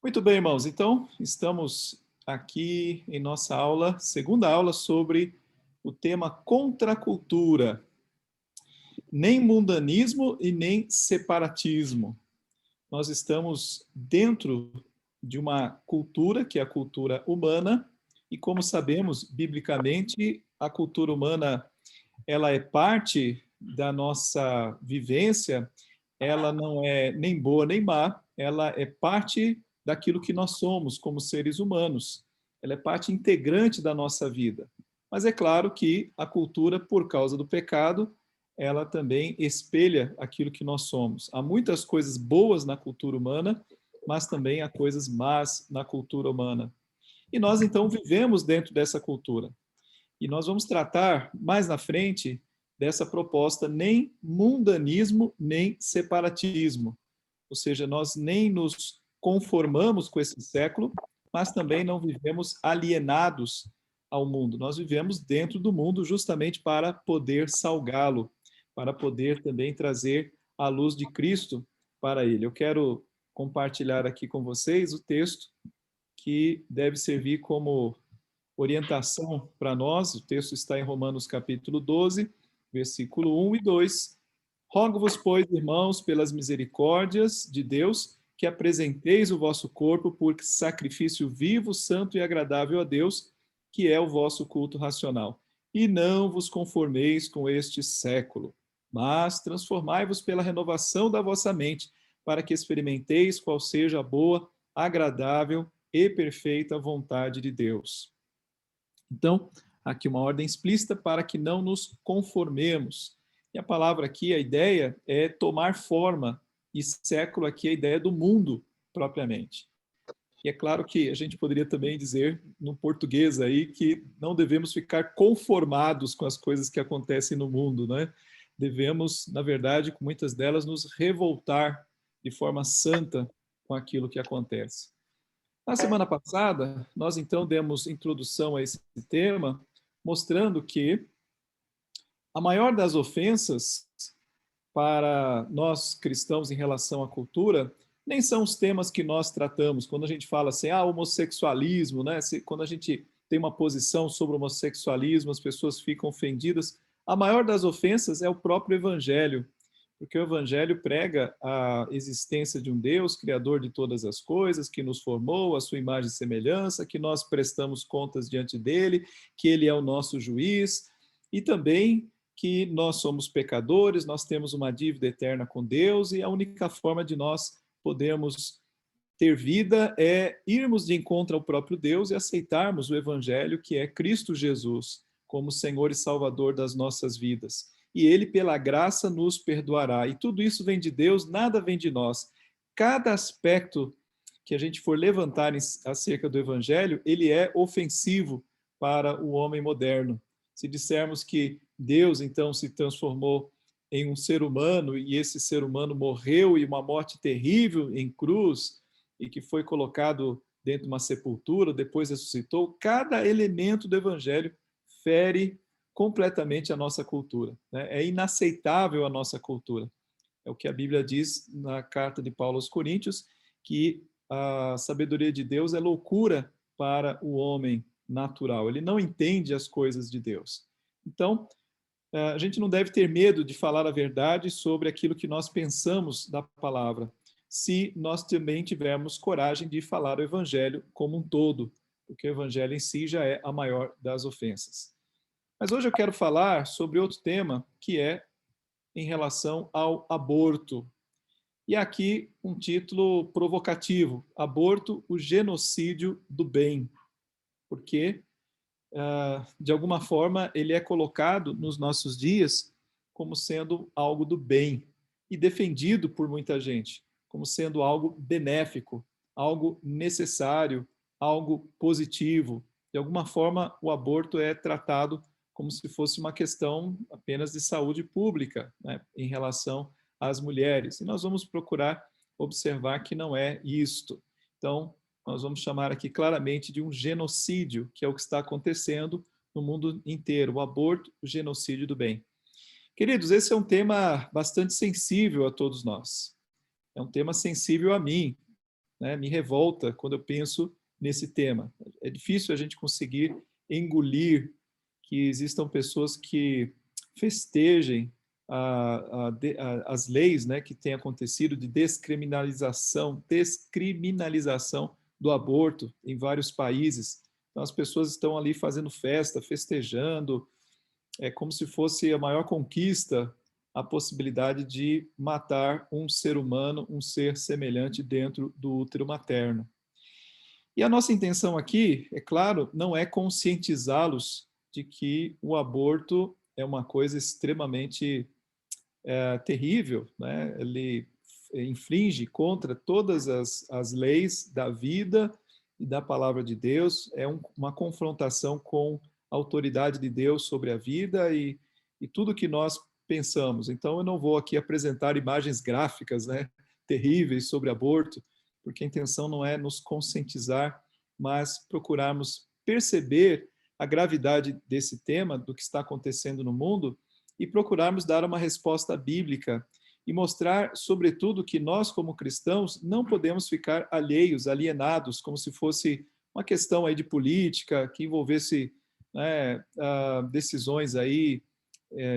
Muito bem, irmãos. Então, estamos aqui em nossa aula, segunda aula sobre o tema contracultura. Nem mundanismo e nem separatismo. Nós estamos dentro de uma cultura, que é a cultura humana, e como sabemos, biblicamente, a cultura humana, ela é parte da nossa vivência, ela não é nem boa nem má, ela é parte daquilo que nós somos como seres humanos. Ela é parte integrante da nossa vida. Mas é claro que a cultura, por causa do pecado, ela também espelha aquilo que nós somos. Há muitas coisas boas na cultura humana, mas também há coisas más na cultura humana. E nós, então, vivemos dentro dessa cultura. E nós vamos tratar mais na frente dessa proposta nem mundanismo, nem separatismo. Ou seja, nós nem nos conformamos com esse século, mas também não vivemos alienados ao mundo. Nós vivemos dentro do mundo justamente para poder salgá-lo, para poder também trazer a luz de Cristo para ele. Eu quero compartilhar aqui com vocês o texto que deve servir como orientação para nós. O texto está em Romanos capítulo 12, versículo 1 e 2. Rogo-vos, pois, irmãos, pelas misericórdias de Deus, que apresenteis o vosso corpo por sacrifício vivo, santo e agradável a Deus, que é o vosso culto racional. E não vos conformeis com este século, mas transformai-vos pela renovação da vossa mente, para que experimenteis qual seja a boa, agradável e perfeita vontade de Deus. Então, aqui uma ordem explícita para que não nos conformemos. E a palavra aqui, a ideia é tomar forma, e século aqui é a ideia do mundo propriamente. E é claro que a gente poderia também dizer, no português aí, que não devemos ficar conformados com as coisas que acontecem no mundo, né? Devemos, na verdade, com muitas delas, nos revoltar de forma santa com aquilo que acontece. Na semana passada, nós então demos introdução a esse tema, mostrando que a maior das ofensas para nós cristãos em relação à cultura nem são os temas que nós tratamos. Quando a gente fala assim, homossexualismo, né? Quando a gente tem uma posição sobre o homossexualismo, as pessoas ficam ofendidas. A maior das ofensas é o próprio evangelho, porque o evangelho prega a existência de um Deus, criador de todas as coisas, que nos formou, a sua imagem e semelhança, que nós prestamos contas diante dele, que ele é o nosso juiz, e também que nós somos pecadores, nós temos uma dívida eterna com Deus, e a única forma de nós podermos ter vida é irmos de encontro ao próprio Deus e aceitarmos o evangelho, que é Cristo Jesus, como Senhor e Salvador das nossas vidas. E ele, pela graça, nos perdoará. E tudo isso vem de Deus, nada vem de nós. Cada aspecto que a gente for levantar acerca do Evangelho, ele é ofensivo para o homem moderno. Se dissermos que Deus, então, se transformou em um ser humano e esse ser humano morreu e uma morte terrível em cruz e que foi colocado dentro de uma sepultura, depois ressuscitou, cada elemento do Evangelho fere completamente a nossa cultura, né? É inaceitável a nossa cultura. É o que a Bíblia diz na carta de Paulo aos Coríntios, que a sabedoria de Deus é loucura para o homem natural. Ele não entende as coisas de Deus. Então, a gente não deve ter medo de falar a verdade sobre aquilo que nós pensamos da palavra, se nós também tivermos coragem de falar o evangelho como um todo, porque o evangelho em si já é a maior das ofensas. Mas hoje eu quero falar sobre outro tema, que é em relação ao aborto. E aqui um título provocativo: Aborto, o genocídio do bem. Porque, de alguma forma, ele é colocado nos nossos dias como sendo algo do bem e defendido por muita gente, como sendo algo benéfico, algo necessário, algo positivo. De alguma forma, o aborto é tratado como se fosse uma questão apenas de saúde pública, né, em relação às mulheres. E nós vamos procurar observar que não é isto. Então, nós vamos chamar aqui claramente de um genocídio, que é o que está acontecendo no mundo inteiro, o aborto, o genocídio do bem. Queridos, esse é um tema bastante sensível a todos nós. É um tema sensível a mim. né, me revolta quando eu penso nesse tema. É difícil a gente conseguir engolir que existam pessoas que festejem as leis, né, que têm acontecido de descriminalização do aborto em vários países. Então, as pessoas estão ali fazendo festa, festejando, é como se fosse a maior conquista a possibilidade de matar um ser humano, um ser semelhante dentro do útero materno. E a nossa intenção aqui, é claro, não é conscientizá-los de que o aborto é uma coisa extremamente terrível, né? Ele infringe contra todas as leis da vida e da palavra de Deus, é uma confrontação com a autoridade de Deus sobre a vida e tudo que nós pensamos. Então, eu não vou aqui apresentar imagens gráficas, né, terríveis sobre aborto, porque a intenção não é nos conscientizar, mas procurarmos perceber a gravidade desse tema, do que está acontecendo no mundo, e procurarmos dar uma resposta bíblica e mostrar, sobretudo, que nós, como cristãos, não podemos ficar alheios, alienados, como se fosse uma questão aí de política que envolvesse, né, decisões aí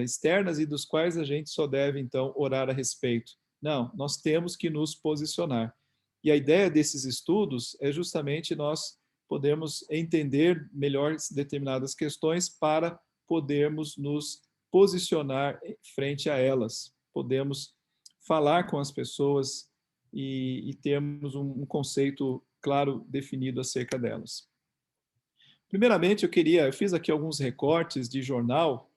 externas e dos quais a gente só deve, então, orar a respeito. Não, nós temos que nos posicionar. E a ideia desses estudos é justamente nós podermos entender melhor determinadas questões para podermos nos posicionar frente a elas. Podemos falar com as pessoas e termos um conceito claro definido acerca delas. Primeiramente, eu fiz aqui alguns recortes de jornal,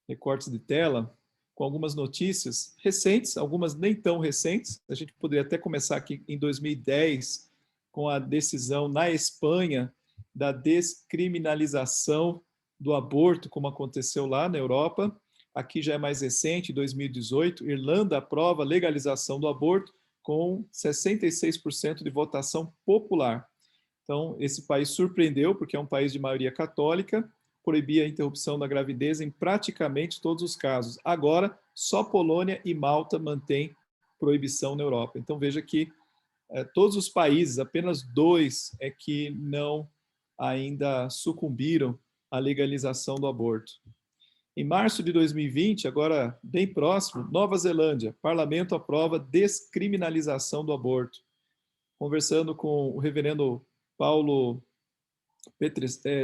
recortes de tela, com algumas notícias recentes, algumas nem tão recentes. A gente poderia até começar aqui em 2010, com a decisão na Espanha da descriminalização do aborto, como aconteceu lá na Europa. Aqui já é mais recente, 2018, Irlanda aprova a legalização do aborto com 66% de votação popular. Então, esse país surpreendeu, porque é um país de maioria católica, proibia a interrupção da gravidez em praticamente todos os casos. Agora, só Polônia e Malta mantêm proibição na Europa. Então, veja que todos os países, apenas 2 é que não ainda sucumbiram à legalização do aborto. Em março de 2020, agora bem próximo, Nova Zelândia, parlamento aprova descriminalização do aborto. Conversando com o reverendo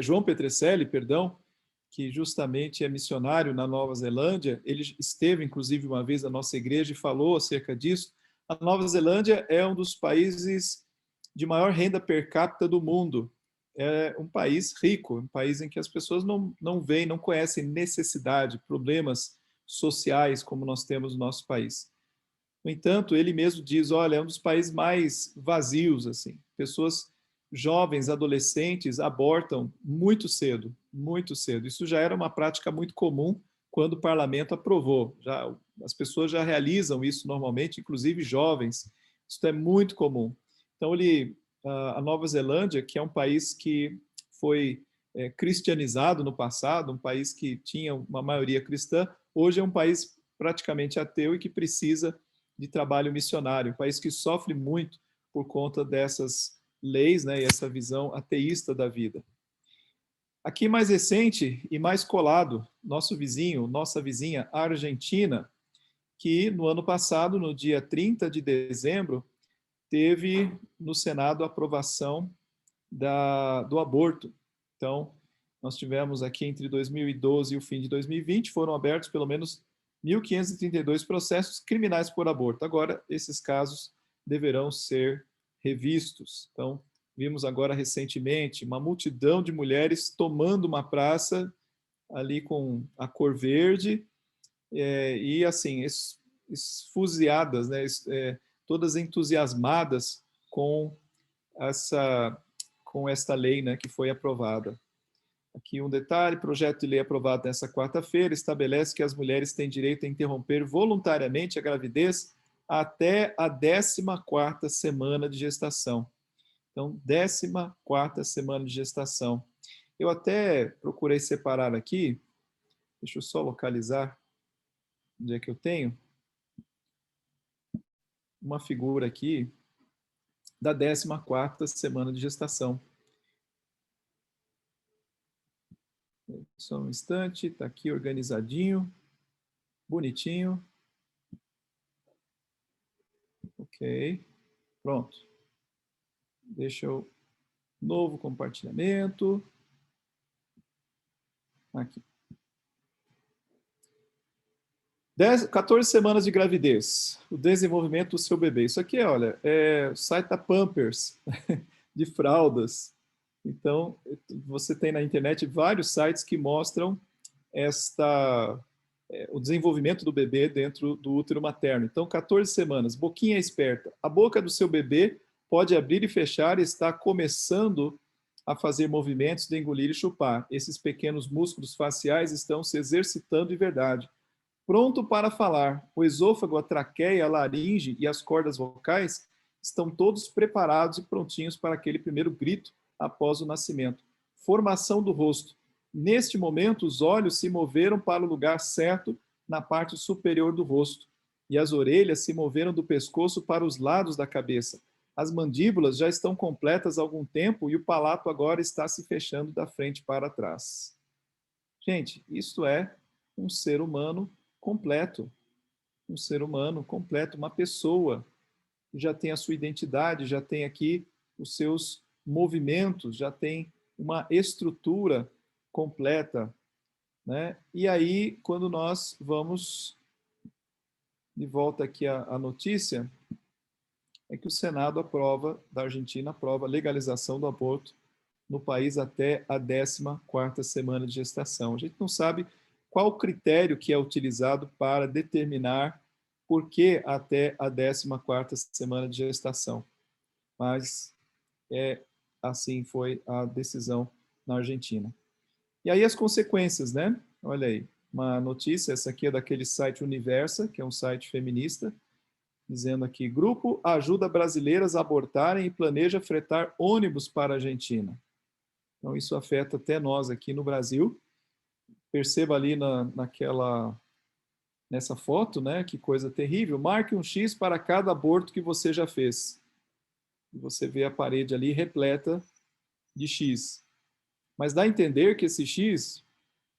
João Petrecelli, perdão, que justamente é missionário na Nova Zelândia, ele esteve, inclusive, uma vez na nossa igreja e falou acerca disso. A Nova Zelândia é um dos países de maior renda per capita do mundo. É um país rico, um país em que as pessoas não veem, não conhecem necessidade, problemas sociais como nós temos no nosso país. No entanto, ele mesmo diz, olha, é um dos países mais vazios, assim. Pessoas jovens, adolescentes, abortam muito cedo, muito cedo. Isso já era uma prática muito comum quando o parlamento aprovou. As pessoas já realizam isso normalmente, inclusive jovens. Isso é muito comum. Então, a Nova Zelândia, que é um país que foi cristianizado no passado, um país que tinha uma maioria cristã, hoje é um país praticamente ateu e que precisa de trabalho missionário, um país que sofre muito por conta dessas leis, né, e essa visão ateísta da vida. Aqui mais recente e mais colado, nosso vizinho, nossa vizinha, a Argentina, que no ano passado, no dia 30 de dezembro, teve no Senado a aprovação do aborto. Então, nós tivemos aqui entre 2012 e o fim de 2020, foram abertos pelo menos 1.532 processos criminais por aborto. Agora, esses casos deverão ser revistos. Então, vimos agora recentemente uma multidão de mulheres tomando uma praça ali com a cor verde e assim, esfuziadas, né? Todas entusiasmadas com esta lei, né, que foi aprovada. Aqui um detalhe, projeto de lei aprovado nesta quarta-feira estabelece que as mulheres têm direito a interromper voluntariamente a gravidez até a 14ª semana de gestação. Então, 14ª semana de gestação. Eu até procurei separar aqui, deixa eu só localizar onde é que eu tenho, uma figura aqui da 14ª semana de gestação. Só um instante, está aqui organizadinho, bonitinho. Ok, pronto. Deixa eu... Novo compartilhamento. Aqui. 14 semanas de gravidez. O desenvolvimento do seu bebê. Isso aqui, olha, é o site da Pampers, de fraldas. Então, você tem na internet vários sites que mostram o desenvolvimento do bebê dentro do útero materno. Então, 14 semanas, boquinha esperta. A boca do seu bebê pode abrir e fechar e está começando a fazer movimentos de engolir e chupar. Esses pequenos músculos faciais estão se exercitando de verdade. Pronto para falar. O esôfago, a traqueia, a laringe e as cordas vocais estão todos preparados e prontinhos para aquele primeiro grito após o nascimento. Formação do rosto. Neste momento, os olhos se moveram para o lugar certo na parte superior do rosto, e as orelhas se moveram do pescoço para os lados da cabeça. As mandíbulas já estão completas há algum tempo e o palato agora está se fechando da frente para trás. Gente, isto é um ser humano completo. Um ser humano completo, uma pessoa que já tem a sua identidade, já tem aqui os seus movimentos, já tem uma estrutura completa, né? E aí, quando nós vamos de volta aqui à notícia, é que o Senado da Argentina aprova a legalização do aborto no país até a 14ª semana de gestação. A gente não sabe qual o critério que é utilizado para determinar por que até a 14ª semana de gestação, mas assim foi a decisão na Argentina. E aí as consequências, né? Olha aí, uma notícia, essa aqui é daquele site Universa, que é um site feminista, dizendo aqui, grupo ajuda brasileiras a abortarem e planeja fretar ônibus para a Argentina. Então isso afeta até nós aqui no Brasil. Perceba ali nessa foto, né? Que coisa terrível. Marque um X para cada aborto que você já fez. E você vê a parede ali repleta de X. Mas dá a entender que esse X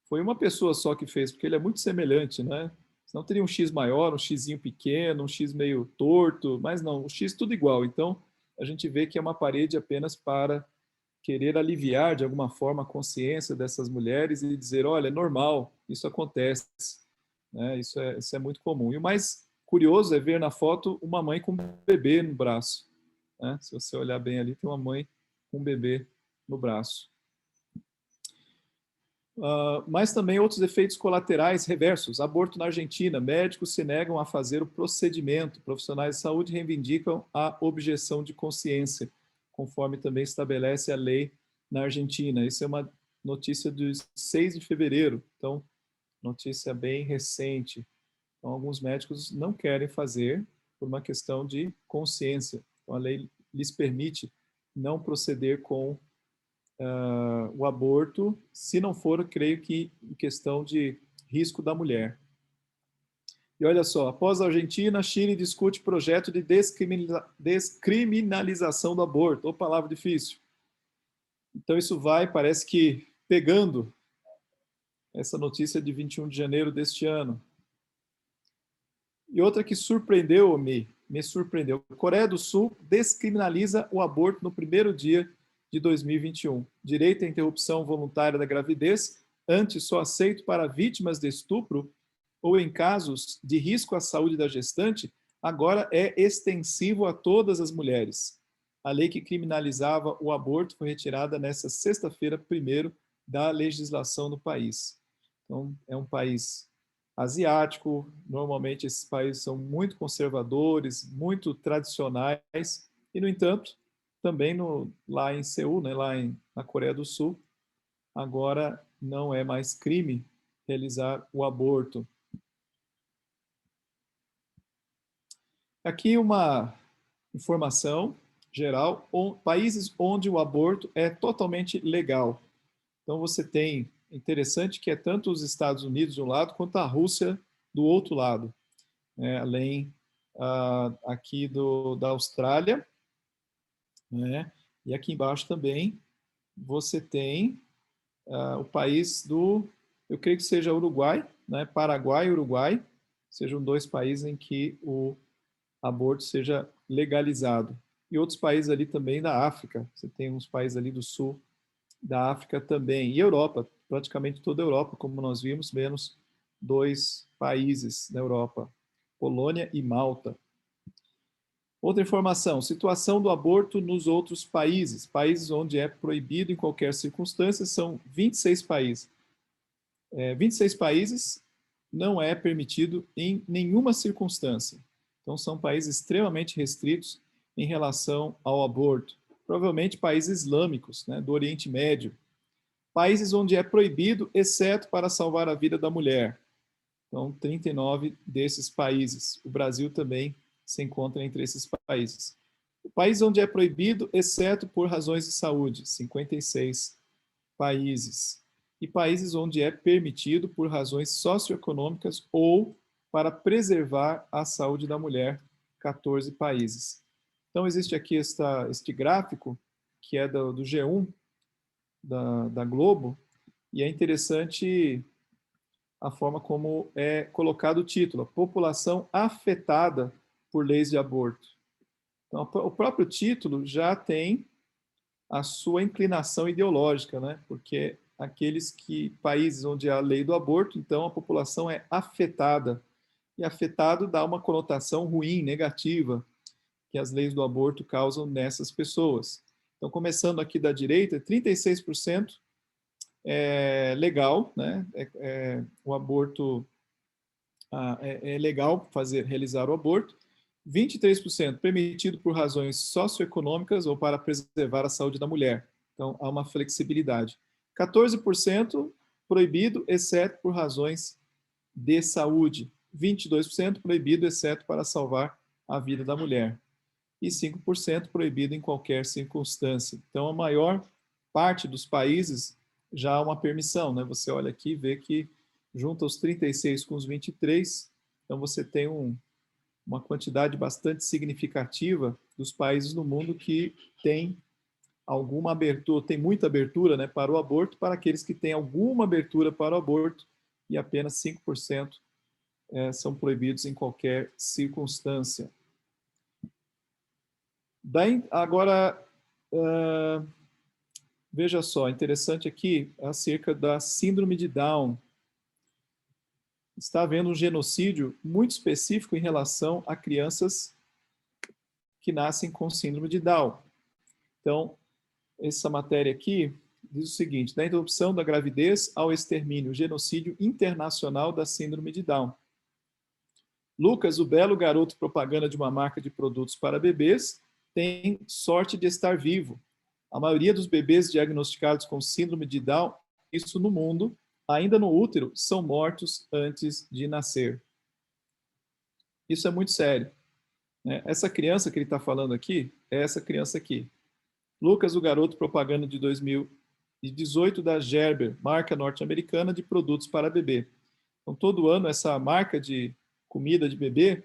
foi uma pessoa só que fez, porque ele é muito semelhante, né? Senão teria um X maior, um Xzinho pequeno, um X meio torto, mas não, o X tudo igual. Então, a gente vê que é uma parede apenas para querer aliviar de alguma forma a consciência dessas mulheres e dizer, olha, é normal, isso acontece, né? Isso é muito comum. E o mais curioso é ver na foto uma mãe com um bebê no braço, né? Se você olhar bem ali, tem uma mãe com um bebê no braço. Mas também outros efeitos colaterais reversos. Aborto na Argentina. Médicos se negam a fazer o procedimento. Profissionais de saúde reivindicam a objeção de consciência, conforme também estabelece a lei na Argentina. Isso é uma notícia de 6 de fevereiro. Então, notícia bem recente. Então, alguns médicos não querem fazer por uma questão de consciência. Então, a lei lhes permite não proceder com o aborto, se não for, creio que em questão de risco da mulher. E olha só, após a Argentina, Chile discute projeto de descriminalização do aborto. Ô, palavra difícil. Então isso vai, parece que pegando essa notícia de 21 de janeiro deste ano. E outra que me surpreendeu. Coreia do Sul descriminaliza o aborto no primeiro dia de 2021. Direito à interrupção voluntária da gravidez, antes só aceito para vítimas de estupro ou em casos de risco à saúde da gestante, agora é extensivo a todas as mulheres. A lei que criminalizava o aborto foi retirada nesta sexta-feira, 1º, da legislação do país. Então, é um país asiático, normalmente esses países são muito conservadores, muito tradicionais, e, no entanto, também lá em Seul, né, na Coreia do Sul, agora não é mais crime realizar o aborto. Aqui uma informação geral, países onde o aborto é totalmente legal. Então você tem, interessante que é tanto os Estados Unidos de um lado, quanto a Rússia do outro lado, né? Além aqui da Austrália, né? E aqui embaixo também você tem o país eu creio que seja Uruguai, né? Paraguai e Uruguai, sejam dois países em que o aborto seja legalizado. E outros países ali também da África, você tem uns países ali do sul da África também, e Europa, praticamente toda a Europa, como nós vimos, menos dois países da Europa, Polônia e Malta. Outra informação, situação do aborto nos outros países. Países onde é proibido em qualquer circunstância são 26 países. 26 países não é permitido em nenhuma circunstância. Então, são países extremamente restritos em relação ao aborto. Provavelmente países islâmicos, né, do Oriente Médio. Países onde é proibido, exceto para salvar a vida da mulher. Então, 39 desses países. O Brasil também se encontra entre esses países. O país onde é proibido, exceto por razões de saúde, 56 países. E países onde é permitido por razões socioeconômicas ou para preservar a saúde da mulher, 14 países. Então, existe aqui este gráfico, que é do G1, da Globo, e é interessante a forma como é colocado o título, a população afetada por leis de aborto. Então, o próprio título já tem a sua inclinação ideológica, né? Porque países onde há a lei do aborto, então a população é afetada. E afetado dá uma conotação ruim, negativa, que as leis do aborto causam nessas pessoas. Então, começando aqui da direita, 36% é legal, né? O aborto é legal realizar o aborto. 23% permitido por razões socioeconômicas ou para preservar a saúde da mulher. Então, há uma flexibilidade. 14% proibido, exceto por razões de saúde. 22% proibido, exceto para salvar a vida da mulher. E 5% proibido em qualquer circunstância. Então, a maior parte dos países já há uma permissão, né? Você olha aqui e vê que junta os 36 com os 23, então você tem uma quantidade bastante significativa dos países no mundo que tem alguma abertura, tem muita abertura, né, para o aborto, para aqueles que têm alguma abertura para o aborto, e apenas 5% são proibidos em qualquer circunstância. Daí, agora, veja só, interessante aqui acerca da síndrome de Down. Está havendo um genocídio muito específico em relação a crianças que nascem com síndrome de Down. Então, essa matéria aqui diz o seguinte: da interrupção da gravidez ao extermínio, genocídio internacional da síndrome de Down. Lucas, o belo garoto propaganda de uma marca de produtos para bebês, tem sorte de estar vivo. A maioria dos bebês diagnosticados com síndrome de Down, isso no mundo, ainda no útero, são mortos antes de nascer. Isso é muito sério. Essa criança que ele está falando aqui, é essa criança aqui. Lucas, o garoto propaganda de 2018 da Gerber, marca norte-americana de produtos para bebê. Então, todo ano, essa marca de comida de bebê,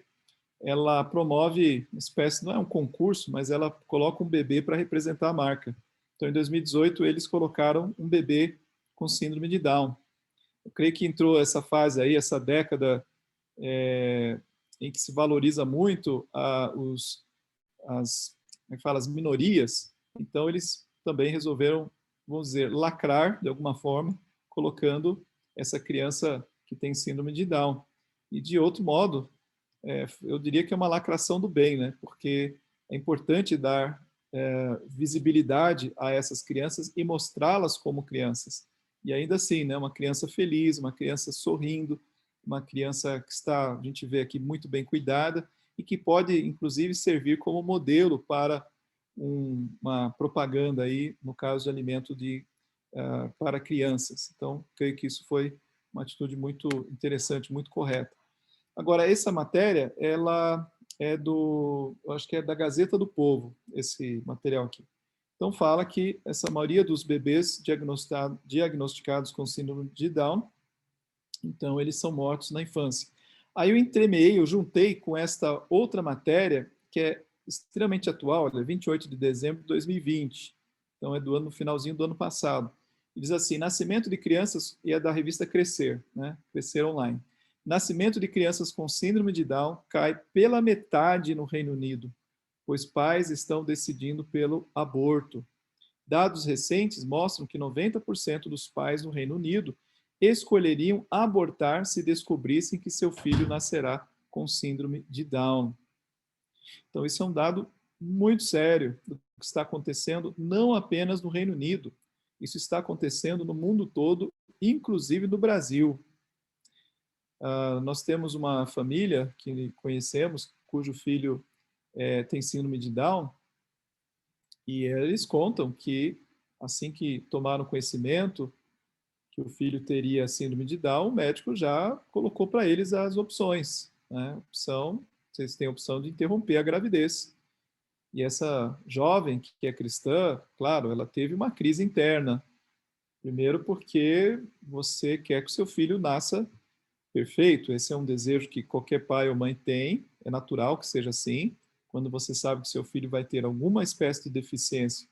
ela promove uma espécie, não é um concurso, mas ela coloca um bebê para representar a marca. Então, em 2018, eles colocaram um bebê com síndrome de Down. Eu creio que entrou essa fase aí, essa década em que se valoriza muito as minorias. Então, eles também resolveram, vamos dizer, lacrar, de alguma forma, colocando essa criança que tem síndrome de Down. E, de outro modo, eu diria que é uma lacração do bem, né? Porque é importante dar visibilidade a essas crianças e mostrá-las como crianças. E ainda assim, né? Uma criança feliz, uma criança sorrindo, uma criança que está, a gente vê aqui, muito bem cuidada e que pode, inclusive, servir como modelo para uma propaganda aí, no caso de alimento para crianças. Então, creio que isso foi uma atitude muito interessante, muito correta. Agora, essa matéria, ela eu acho que é da Gazeta do Povo, esse material aqui. Então, fala que essa maioria dos bebês diagnosticados com síndrome de Down, então, eles são mortos na infância. Aí eu entremeiei, eu juntei com esta outra matéria, que é extremamente atual, olha, 28 de dezembro de 2020, então é no finalzinho do ano passado. E diz assim, nascimento de crianças, e é da revista Crescer, né? Crescer Online. Nascimento de crianças com síndrome de Down cai pela metade no Reino Unido, pois pais estão decidindo pelo aborto. Dados recentes mostram que 90% dos pais no Reino Unido escolheriam abortar se descobrissem que seu filho nascerá com síndrome de Down. Então, isso é um dado muito sério do que está acontecendo, não apenas no Reino Unido. Isso está acontecendo no mundo todo, inclusive no Brasil. Nós temos uma família que conhecemos, cujo filho tem síndrome de Down, e eles contam que, assim que tomaram conhecimento que o filho teria síndrome de Down, o médico já colocou para eles as opções. Né? Vocês têm a opção de interromper a gravidez. E essa jovem, que é cristã, claro, ela teve uma crise interna. Primeiro porque você quer que o seu filho nasça perfeito. Esse é um desejo que qualquer pai ou mãe tem, é natural que seja assim. Quando você sabe que seu filho vai ter alguma espécie de deficiência,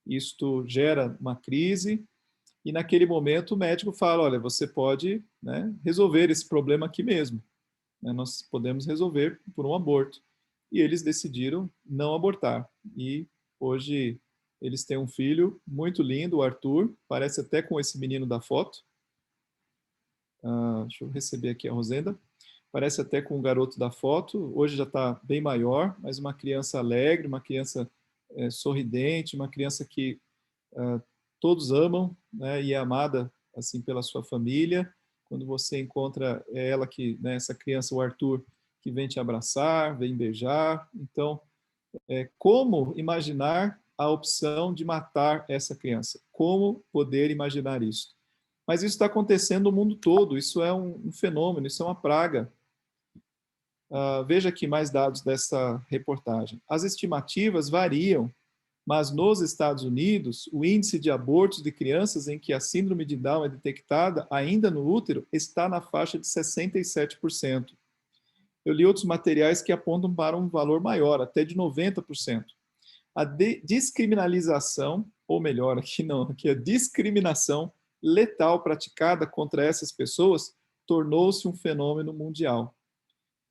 isto gera uma crise, e naquele momento o médico fala, olha, você pode, né, resolver esse problema aqui mesmo. Né, nós podemos resolver por um aborto. E eles decidiram não abortar. E hoje eles têm um filho muito lindo, o Arthur, parece até com esse menino da foto. Deixa eu receber aqui a Rosenda. Parece até com o garoto da foto. Hoje já está bem maior, mas uma criança alegre, uma criança sorridente, uma criança que todos amam, né, e é amada assim pela sua família. Quando você encontra ela que, né, essa criança, o Arthur, que vem te abraçar, vem beijar. Então, como imaginar a opção de matar essa criança? Como poder imaginar isso? Mas isso está acontecendo no mundo todo, isso é um fenômeno, isso é uma praga. Veja aqui mais dados dessa reportagem. As estimativas variam, mas nos Estados Unidos, o índice de abortos de crianças em que a síndrome de Down é detectada ainda no útero está na faixa de 67%. Eu li outros materiais que apontam para um valor maior, até de 90%. A descriminalização, ou melhor, aqui não, aqui a discriminação letal praticada contra essas pessoas tornou-se um fenômeno mundial.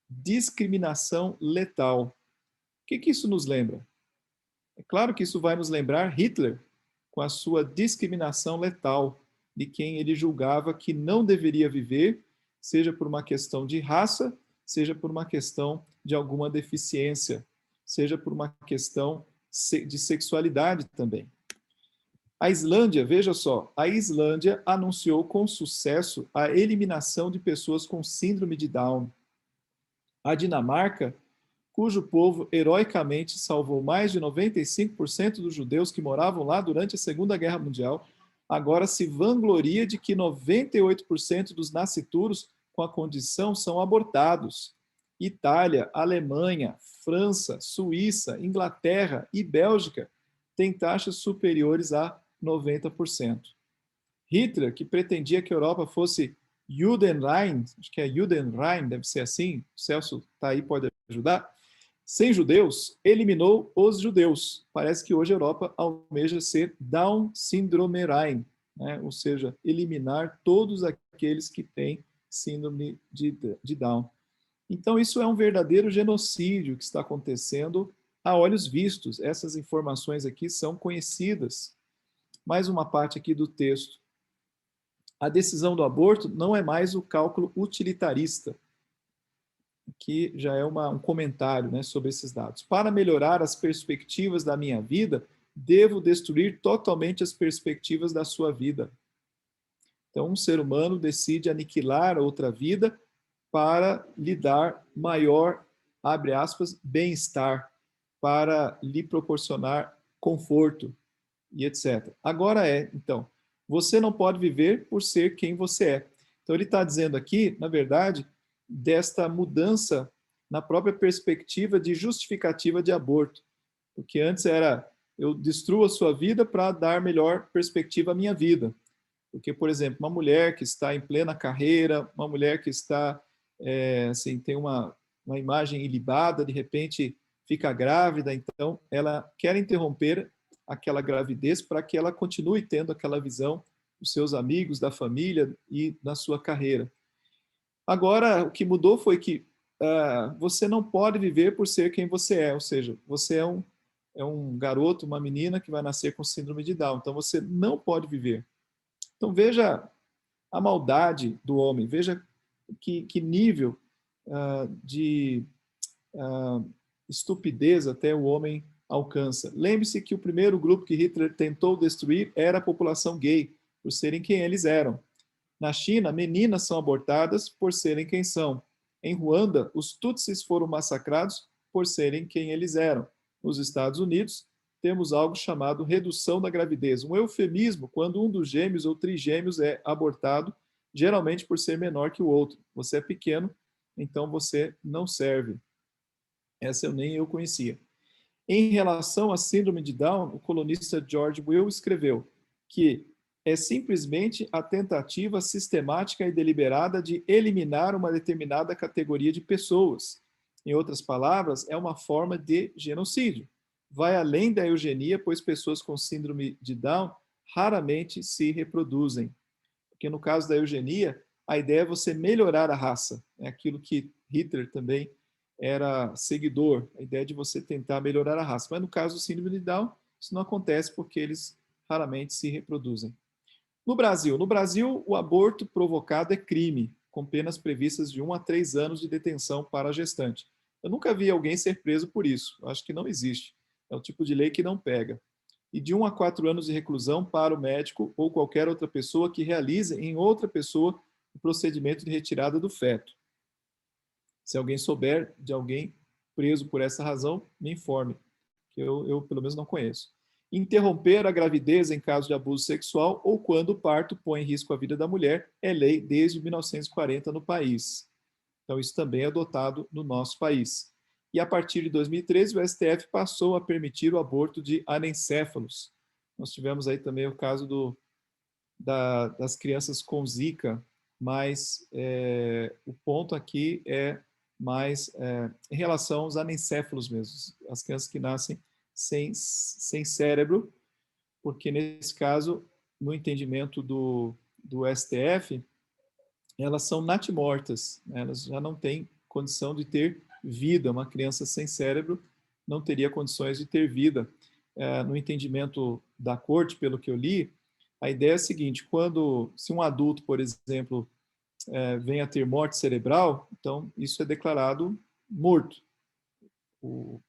Discriminação letal. O que isso nos lembra? É claro que isso vai nos lembrar Hitler, com a sua discriminação letal, de quem ele julgava que não deveria viver, seja por uma questão de raça, seja por uma questão de alguma deficiência, seja por uma questão de sexualidade também. A Islândia, veja só, a Islândia anunciou com sucesso a eliminação de pessoas com síndrome de Down. A Dinamarca, cujo povo heroicamente salvou mais de 95% dos judeus que moravam lá durante a Segunda Guerra Mundial, agora se vangloria de que 98% dos nascituros com a condição são abortados. Itália, Alemanha, França, Suíça, Inglaterra e Bélgica têm taxas superiores a 90%. Hitler, que pretendia que a Europa fosse Judenrein, acho que é Judenrein, deve ser assim, o Celso está aí, pode ajudar, sem judeus, eliminou os judeus. Parece que hoje a Europa almeja ser Down Syndromerein, né? Ou seja, eliminar todos aqueles que têm síndrome de Down. Então, isso é um verdadeiro genocídio que está acontecendo a olhos vistos. Essas informações aqui são conhecidas. Mais uma parte aqui do texto. A decisão do aborto não é mais o cálculo utilitarista, que já é um comentário, né, sobre esses dados. Para melhorar as perspectivas da minha vida, devo destruir totalmente as perspectivas da sua vida. Então, um ser humano decide aniquilar outra vida para lhe dar maior, abre aspas, bem-estar, para lhe proporcionar conforto e etc. Agora então, você não pode viver por ser quem você é. Então, ele está dizendo aqui, na verdade, desta mudança na própria perspectiva de justificativa de aborto. Porque antes era, eu destruo a sua vida para dar melhor perspectiva à minha vida. Porque, por exemplo, uma mulher que está em plena carreira, uma mulher que está, assim, tem uma imagem ilibada, de repente fica grávida, então ela quer interromper aquela gravidez para que ela continue tendo aquela visão dos seus amigos, da família e da sua carreira. Agora, o que mudou foi que você não pode viver por ser quem você é, ou seja, você é um garoto, uma menina que vai nascer com síndrome de Down, então você não pode viver. Então veja a maldade do homem, veja que nível de estupidez até o homem alcança. Lembre-se que o primeiro grupo que Hitler tentou destruir era a população gay, por serem quem eles eram. Na China, meninas são abortadas por serem quem são. Em Ruanda, os Tutsis foram massacrados por serem quem eles eram. Nos Estados Unidos, temos algo chamado redução da gravidez, um eufemismo quando um dos gêmeos ou trigêmeos é abortado, geralmente por ser menor que o outro. Você é pequeno, então você não serve. Essa nem eu conhecia. Em relação à síndrome de Down, o colunista George Will escreveu que é simplesmente a tentativa sistemática e deliberada de eliminar uma determinada categoria de pessoas. Em outras palavras, é uma forma de genocídio. Vai além da eugenia, pois pessoas com síndrome de Down raramente se reproduzem. Porque no caso da eugenia, a ideia é você melhorar a raça. É aquilo que Hitler também era seguidor, a ideia de você tentar melhorar a raça. Mas no caso do síndrome de Down, isso não acontece porque eles raramente se reproduzem. No Brasil, o aborto provocado é crime, com penas previstas de 1 a 3 anos de detenção para a gestante. Eu nunca vi alguém ser preso por isso. Acho que não existe. É o tipo de lei que não pega. E de 1 a 4 anos de reclusão para o médico ou qualquer outra pessoa que realize em outra pessoa o procedimento de retirada do feto. Se alguém souber de alguém preso por essa razão, me informe, que eu pelo menos não conheço. Interromper a gravidez em caso de abuso sexual ou quando o parto põe em risco a vida da mulher é lei desde 1940 no país. Então, isso também é adotado no nosso país. E a partir de 2013, o STF passou a permitir o aborto de anencéfalos. Nós tivemos aí também o caso das crianças com Zika, mas o ponto aqui é mais em relação aos anencéfalos mesmo, as crianças que nascem sem cérebro, porque nesse caso, no entendimento do STF, elas são natimortas, né? Elas já não têm condição de ter vida. Uma criança sem cérebro não teria condições de ter vida. No entendimento da corte, pelo que eu li, a ideia é a seguinte: se um adulto, por exemplo, vem a ter morte cerebral, então isso é declarado morto.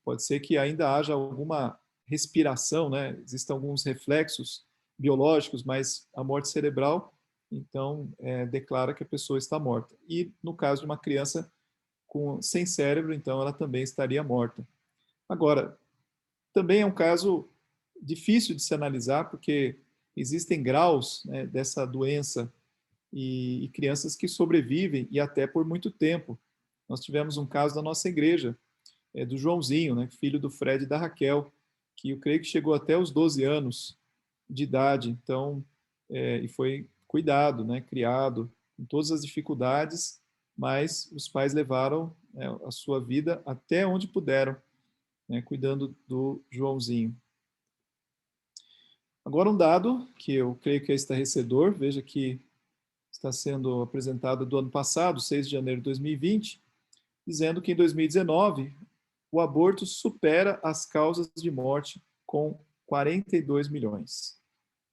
Pode ser que ainda haja alguma respiração, né? Existem alguns reflexos biológicos, mas a morte cerebral, então, declara que a pessoa está morta. E no caso de uma criança sem cérebro, então ela também estaria morta. Agora, também é um caso difícil de se analisar, porque existem graus, né, dessa doença e crianças que sobrevivem e até por muito tempo. Nós tivemos um caso da nossa igreja, do Joãozinho, né, filho do Fred e da Raquel, que eu creio que chegou até os 12 anos de idade, então, e foi cuidado, né, criado, com todas as dificuldades, mas os pais levaram a sua vida até onde puderam, né, cuidando do Joãozinho. Agora um dado que eu creio que é estarrecedor, veja que está sendo apresentado do ano passado, 6 de janeiro de 2020, dizendo que em 2019 o aborto supera as causas de morte com 42 milhões.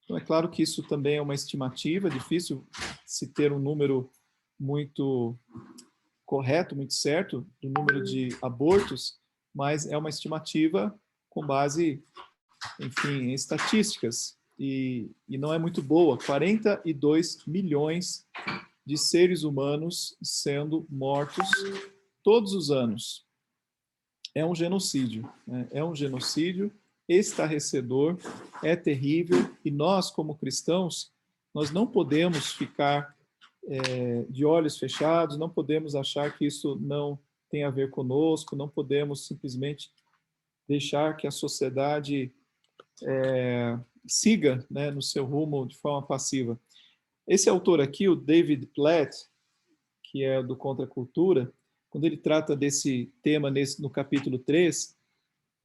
Então, é claro que isso também é uma estimativa, difícil se ter um número muito correto, muito certo, do número de abortos, mas é uma estimativa com base, enfim, em estatísticas, e não é muito boa. 42 milhões de seres humanos sendo mortos todos os anos. É um genocídio, né? É um genocídio estarrecedor, é terrível, e nós, como cristãos, nós não podemos ficar de olhos fechados, não podemos achar que isso não tem a ver conosco, não podemos simplesmente deixar que a sociedade siga, né, no seu rumo de forma passiva. Esse autor aqui, o David Platt, que é do Contra a Cultura, quando ele trata desse tema no capítulo 3,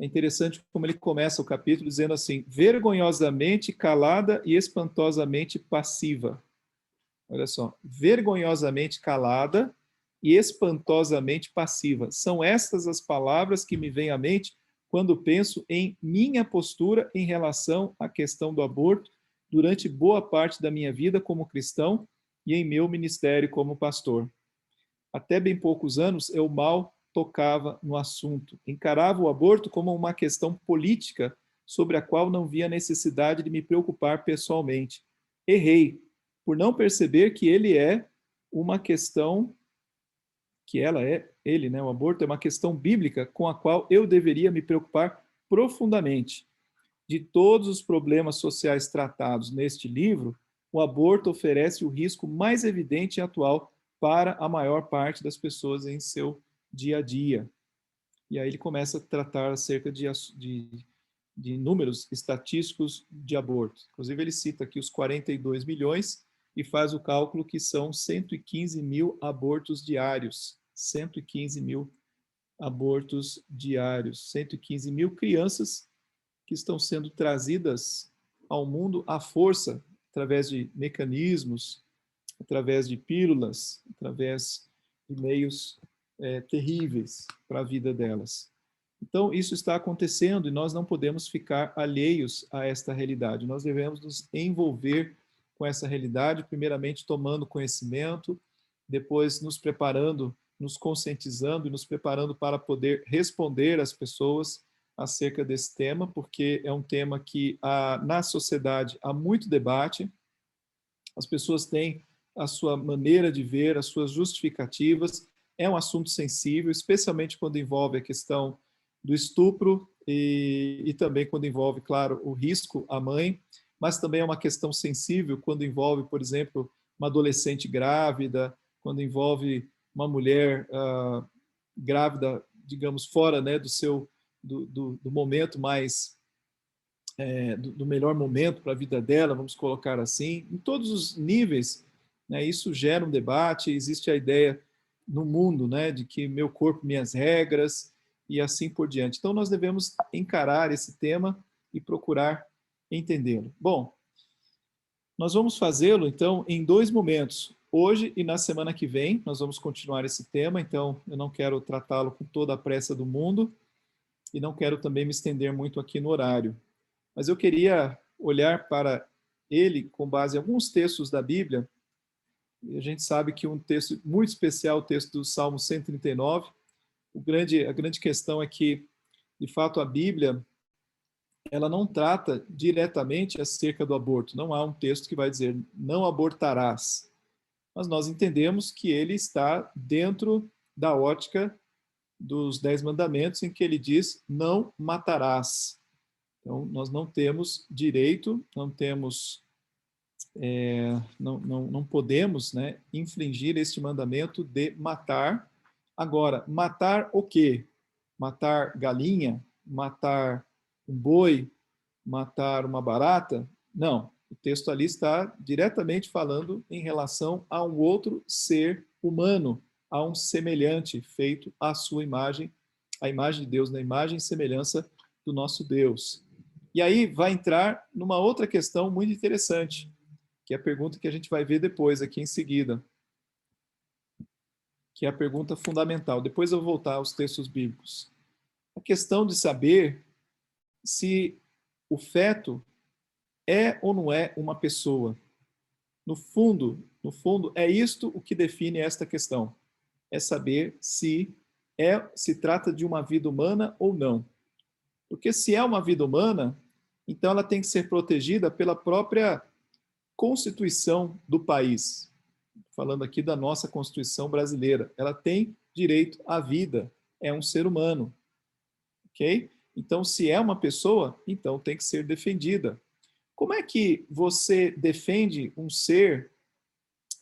É interessante como ele começa o capítulo dizendo assim: vergonhosamente calada e espantosamente passiva. Olha só, vergonhosamente calada e espantosamente passiva. São estas as palavras que me vêm à mente quando penso em minha postura em relação à questão do aborto durante boa parte da minha vida como cristão e em meu ministério como pastor. Até bem poucos anos eu mal tocava no assunto. Encarava o aborto como uma questão política sobre a qual não via necessidade de me preocupar pessoalmente. Errei por não perceber que ele é uma questão, que ela é, ele, né, o aborto é uma questão bíblica com a qual eu deveria me preocupar profundamente. De todos os problemas sociais tratados neste livro, o aborto oferece o risco mais evidente e atual para a maior parte das pessoas em seu dia a dia. E aí ele começa a tratar acerca de números estatísticos de aborto. Inclusive ele cita aqui os 42 milhões e faz o cálculo que são 115 mil abortos diários. 115 mil abortos diários. 115 mil crianças que estão sendo trazidas ao mundo à força, através de mecanismos, através de pílulas, através de meios terríveis para a vida delas. Então, isso está acontecendo e nós não podemos ficar alheios a esta realidade. Nós devemos nos envolver com essa realidade, primeiramente tomando conhecimento, depois nos preparando, nos conscientizando e nos preparando para poder responder às pessoas acerca desse tema, porque é um tema que na sociedade há muito debate, as pessoas têm a sua maneira de ver, as suas justificativas, é um assunto sensível, especialmente quando envolve a questão do estupro e também quando envolve, claro, o risco à mãe, mas também é uma questão sensível quando envolve, por exemplo, uma adolescente grávida, quando envolve uma mulher grávida, digamos, fora, né, do momento mais do melhor momento para a vida dela, vamos colocar assim, em todos os níveis, né, isso gera um debate, existe a ideia no mundo, né, de que meu corpo, minhas regras, e assim por diante. Então, nós devemos encarar esse tema e procurar entendê-lo. Bom, nós vamos fazê-lo, então, em 2 momentos. Hoje e na semana que vem, nós vamos continuar esse tema, então eu não quero tratá-lo com toda a pressa do mundo e não quero também me estender muito aqui no horário. Mas eu queria olhar para ele com base em alguns textos da Bíblia. E a gente sabe que um texto muito especial, o texto do Salmo 139, a grande questão é que, de fato, a Bíblia ela não trata diretamente acerca do aborto. Não há um texto que vai dizer, não abortarás. Mas nós entendemos que ele está dentro da ótica dos 10 mandamentos, em que ele diz, não matarás. Então, nós não temos direito, não podemos, né, infringir este mandamento de matar. Agora, matar o quê? Matar galinha? Matar um boi? Matar uma barata? Não. O texto ali está diretamente falando em relação a um outro ser humano, a um semelhante feito à sua imagem, a imagem de Deus, na imagem e semelhança do nosso Deus. E aí vai entrar numa outra questão muito interessante, que é a pergunta que a gente vai ver depois, aqui em seguida, que é a pergunta fundamental. Depois eu vou voltar aos textos bíblicos. A questão de saber se o feto é ou não é uma pessoa. No fundo, é isto o que define esta questão. É saber se trata de uma vida humana ou não. Porque se é uma vida humana, então ela tem que ser protegida pela própria Constituição do país. Falando aqui da nossa Constituição brasileira. Ela tem direito à vida, é um ser humano. Ok? Então, se é uma pessoa, então tem que ser defendida. Como é que você defende um ser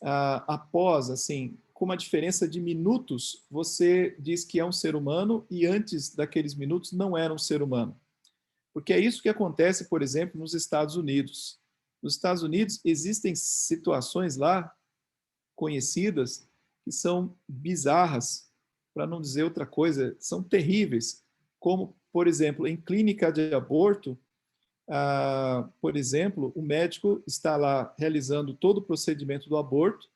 após, assim, com uma diferença de minutos, você diz que é um ser humano e antes daqueles minutos não era um ser humano? Porque é isso que acontece, por exemplo, nos Estados Unidos. Nos Estados Unidos existem situações lá conhecidas que são bizarras, para não dizer outra coisa, são terríveis, como, por exemplo, em clínica de aborto, por exemplo, o médico está lá realizando todo o procedimento do aborto,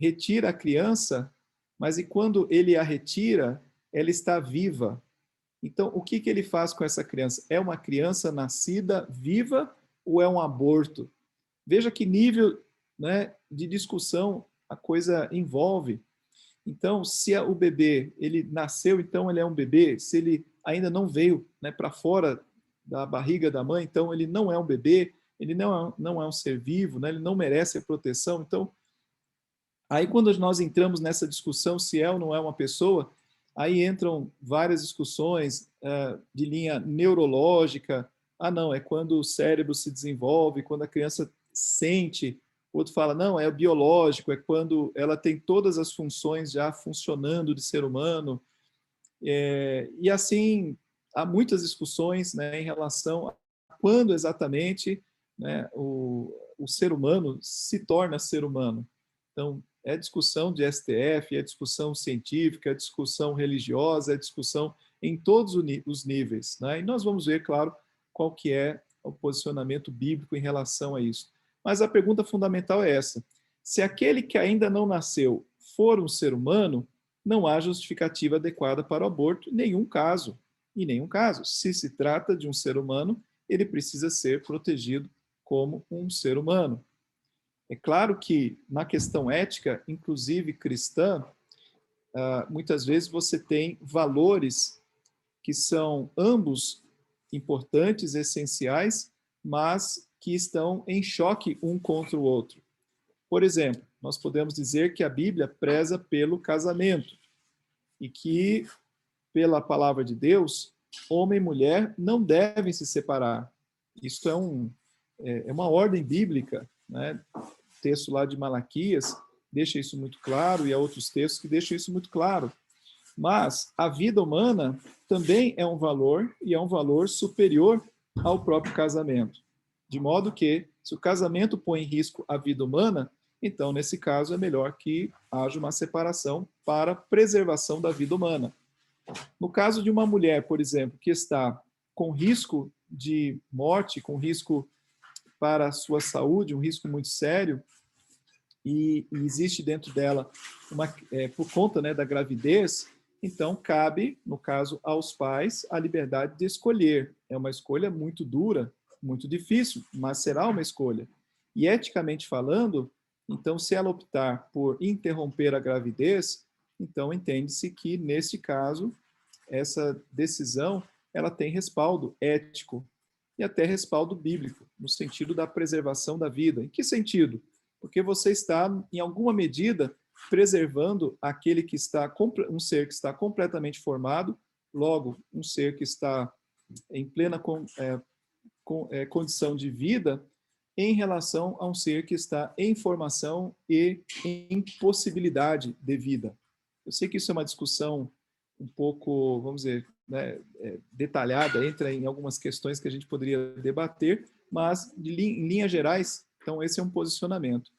retira a criança, mas e quando ele a retira, ela está viva. Então, o que ele faz com essa criança? É uma criança nascida viva ou é um aborto? Veja que nível, né, de discussão a coisa envolve. Então, se o bebê ele nasceu, então ele é um bebê. Se ele ainda não veio, né, para fora da barriga da mãe, então ele não é um bebê, ele não é um ser vivo, né, ele não merece a proteção. Então, aí quando nós entramos nessa discussão se é ou não é uma pessoa, aí entram várias discussões de linha neurológica. Ah, não, é quando o cérebro se desenvolve, quando a criança sente. Outro fala, não, é biológico, é quando ela tem todas as funções já funcionando de ser humano. E assim, há muitas discussões, né, em relação a quando exatamente, né, o ser humano se torna ser humano. Então, é discussão de STF, é discussão científica, é discussão religiosa, é discussão em todos os níveis, né? E nós vamos ver, claro, qual que é o posicionamento bíblico em relação a isso. Mas a pergunta fundamental é essa: se aquele que ainda não nasceu for um ser humano, não há justificativa adequada para o aborto em nenhum caso. Em nenhum caso. Se se trata de um ser humano, ele precisa ser protegido como um ser humano. É claro que na questão ética, inclusive cristã, muitas vezes você tem valores que são ambos importantes, essenciais, mas que estão em choque um contra o outro. Por exemplo, nós podemos dizer que a Bíblia preza pelo casamento e que, pela palavra de Deus, homem e mulher não devem se separar. Isso é uma ordem bíblica, né? Texto lá de Malaquias deixa isso muito claro, e há outros textos que deixam isso muito claro. Mas a vida humana também é um valor, e é um valor superior ao próprio casamento. De modo que, se o casamento põe em risco a vida humana, então, nesse caso, é melhor que haja uma separação para preservação da vida humana. No caso de uma mulher, por exemplo, que está com risco de morte, com risco para a sua saúde, um risco muito sério, e existe dentro dela, por conta, né, da gravidez, então cabe, no caso, aos pais a liberdade de escolher. É uma escolha muito dura, muito difícil, mas será uma escolha. E eticamente falando, então, se ela optar por interromper a gravidez, então entende-se que, neste caso, essa decisão ela tem respaldo ético e até respaldo bíblico, no sentido da preservação da vida. Em que sentido? Porque você está, em alguma medida, preservando aquele que está, um ser que está completamente formado, logo, um ser que está em plena condição de vida, em relação a um ser que está em formação e em possibilidade de vida. Eu sei que isso é uma discussão um pouco, vamos dizer, né, detalhada, entra em algumas questões que a gente poderia debater, mas em linhas gerais, então esse é um posicionamento.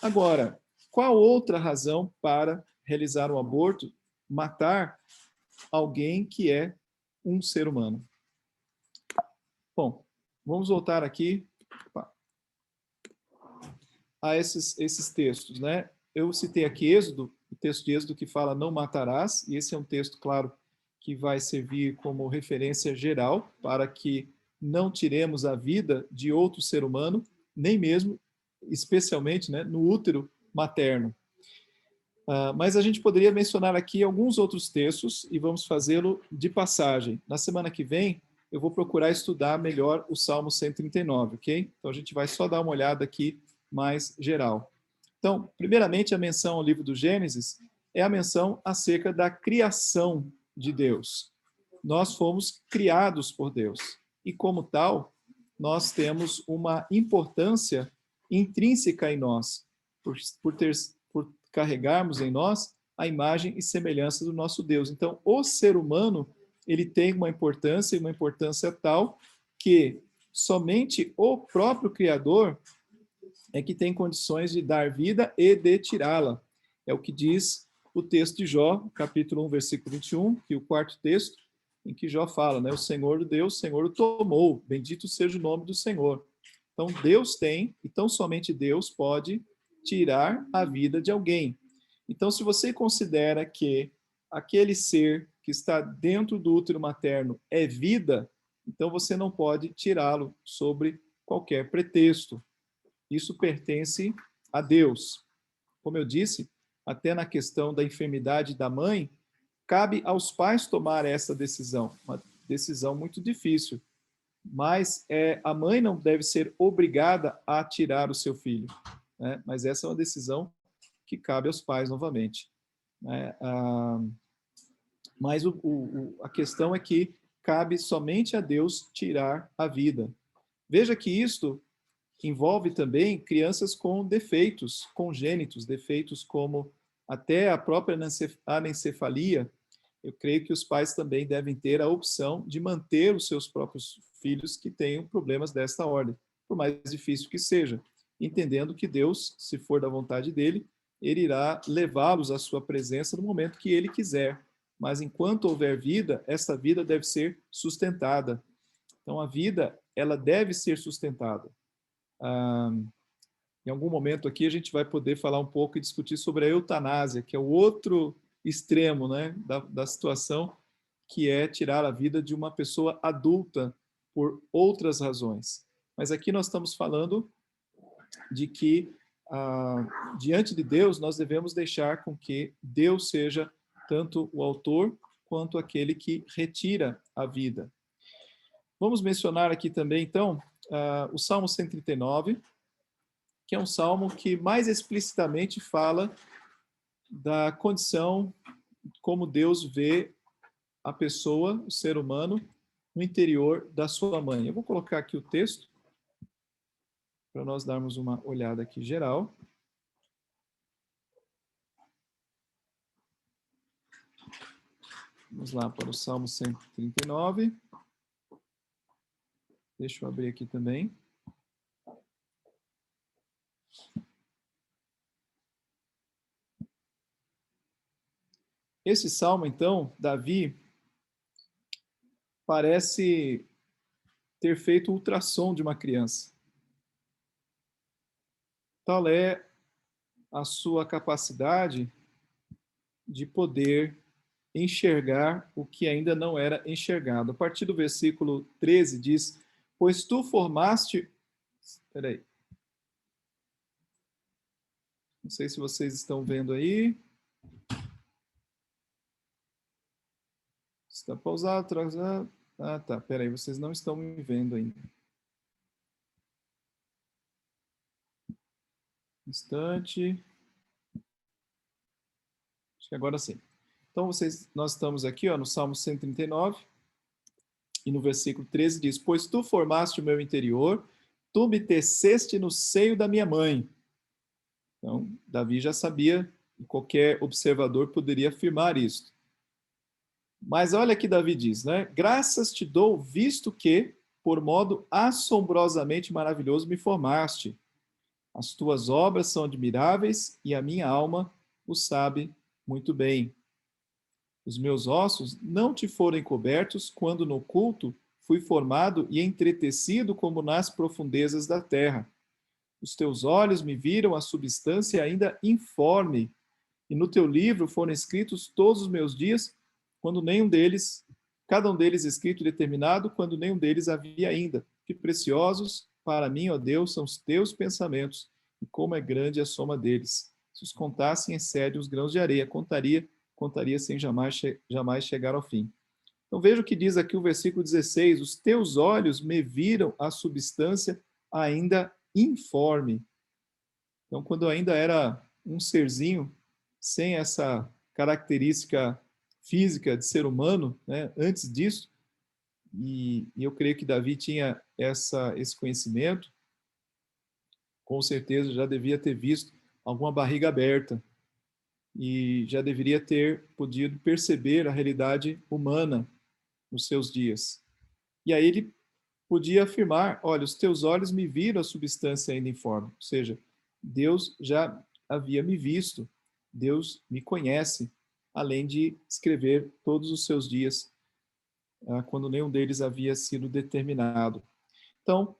Agora, qual outra razão para realizar um aborto, matar alguém que é um ser humano? Bom, vamos voltar aqui a esses textos, né? Eu citei aqui Êxodo, o texto de Êxodo que fala não matarás, e esse é um texto, claro, que vai servir como referência geral para que não tiremos a vida de outro ser humano, nem mesmo, especialmente, né, no útero materno. Mas a gente poderia mencionar aqui alguns outros textos e vamos fazê-lo de passagem. Na semana que vem, eu vou procurar estudar melhor o Salmo 139, ok? Então a gente vai só dar uma olhada aqui mais geral. Então, primeiramente, a menção ao livro do Gênesis é a menção acerca da criação de Deus. Nós fomos criados por Deus e, como tal, nós temos uma importância intrínseca em nós, por carregarmos em nós a imagem e semelhança do nosso Deus. Então, o ser humano, ele tem uma importância, e uma importância tal que somente o próprio Criador é que tem condições de dar vida e de tirá-la. É o que diz o texto de Jó, capítulo 1, versículo 21, que é o quarto texto. em que Jó fala, né? O Senhor Deus, o Senhor o tomou, bendito seja o nome do Senhor. Então, Deus tem, e tão somente Deus pode tirar a vida de alguém. Então, se você considera que aquele ser que está dentro do útero materno é vida, então você não pode tirá-lo sobre qualquer pretexto. Isso pertence a Deus. Como eu disse, até na questão da enfermidade da mãe, cabe aos pais tomar essa decisão, uma decisão muito difícil. Mas a mãe não deve ser obrigada a tirar o seu filho, né? Mas essa é uma decisão que cabe aos pais novamente, né? Mas a questão é que cabe somente a Deus tirar a vida. Veja que isto envolve também crianças com defeitos congênitos, defeitos como até a própria anencefalia. Eu creio que os pais também devem ter a opção de manter os seus próprios filhos que tenham problemas desta ordem, por mais difícil que seja, entendendo que Deus, se for da vontade dele, ele irá levá-los à sua presença no momento que ele quiser. Mas enquanto houver vida, esta vida deve ser sustentada. Então a vida, ela deve ser sustentada. Em algum momento aqui a gente vai poder falar um pouco e discutir sobre a eutanásia, que é o outro extremo, né, da situação, que é tirar a vida de uma pessoa adulta por outras razões. Mas aqui nós estamos falando de que, diante de Deus, nós devemos deixar com que Deus seja tanto o autor quanto aquele que retira a vida. Vamos mencionar aqui também, então, o Salmo 139, que é um salmo que mais explicitamente fala da condição como Deus vê a pessoa, o ser humano, no interior da sua mãe. Eu vou colocar aqui o texto para nós darmos uma olhada aqui geral. Vamos lá para o Salmo 139. Deixa eu abrir aqui também. Esse salmo, então, Davi parece ter feito ultrassom de uma criança. Tal é a sua capacidade de poder enxergar o que ainda não era enxergado. A partir do versículo 13 diz: pois tu formaste... Espera aí. Não sei se vocês estão vendo aí. Está pausado, atrasado. Ah, tá. Espera aí, vocês não estão me vendo ainda. Instante. Acho que agora sim. Então, nós estamos aqui no Salmo 139, e no versículo 13 diz: pois tu formaste o meu interior, tu me teceste no seio da minha mãe. Então, Davi já sabia, e qualquer observador poderia afirmar isso. Mas olha que Davi diz, né? Graças te dou, visto que, por modo assombrosamente maravilhoso, me formaste. As tuas obras são admiráveis e a minha alma o sabe muito bem. Os meus ossos não te foram encobertos quando no oculto fui formado e entretecido como nas profundezas da terra. Os teus olhos me viram a substância ainda informe, e no teu livro foram escritos todos os meus dias, quando nenhum deles, cada um deles escrito e determinado, quando nenhum deles havia ainda. Que preciosos para mim, ó Deus, são os teus pensamentos, e como é grande a soma deles. Se os contassem, excede os grãos de areia. Contaria sem jamais chegar ao fim. Então veja o que diz aqui o versículo 16: os teus olhos me viram a substância ainda informe. Então, quando eu ainda era um serzinho, sem essa característica física de ser humano, né, antes disso, e eu creio que Davi tinha esse conhecimento, com certeza já devia ter visto alguma barriga aberta, e já deveria ter podido perceber a realidade humana nos seus dias. E aí ele podia afirmar: olha, os teus olhos me viram a substância ainda informe. Ou seja, Deus já havia me visto, Deus me conhece, além de escrever todos os seus dias. quando nenhum deles havia sido determinado. Então,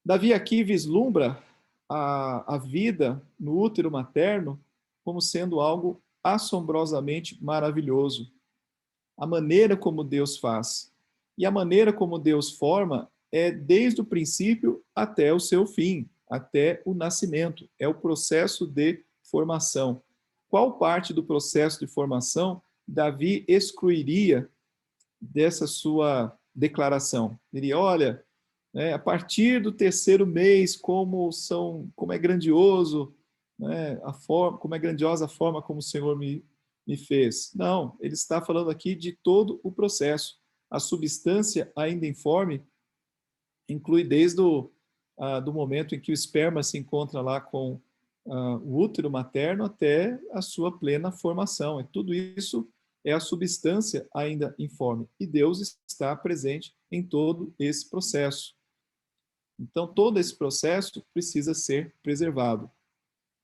Davi aqui vislumbra a vida no útero materno como sendo algo assombrosamente maravilhoso. A maneira como Deus faz. E a maneira como Deus forma é desde o princípio até o seu fim, até o nascimento. É o processo de formação. Qual parte do processo de formação Davi excluiria dessa sua declaração? Diria, olha, a partir do terceiro mês, como é grandioso, né, como é grandiosa a forma como o Senhor me fez. Não, ele está falando aqui de todo o processo. A substância ainda informe inclui desde do momento em que o esperma se encontra lá com o útero materno até a sua plena formação. E tudo isso é a substância ainda informe. E Deus está presente em todo esse processo. Então, todo esse processo precisa ser preservado.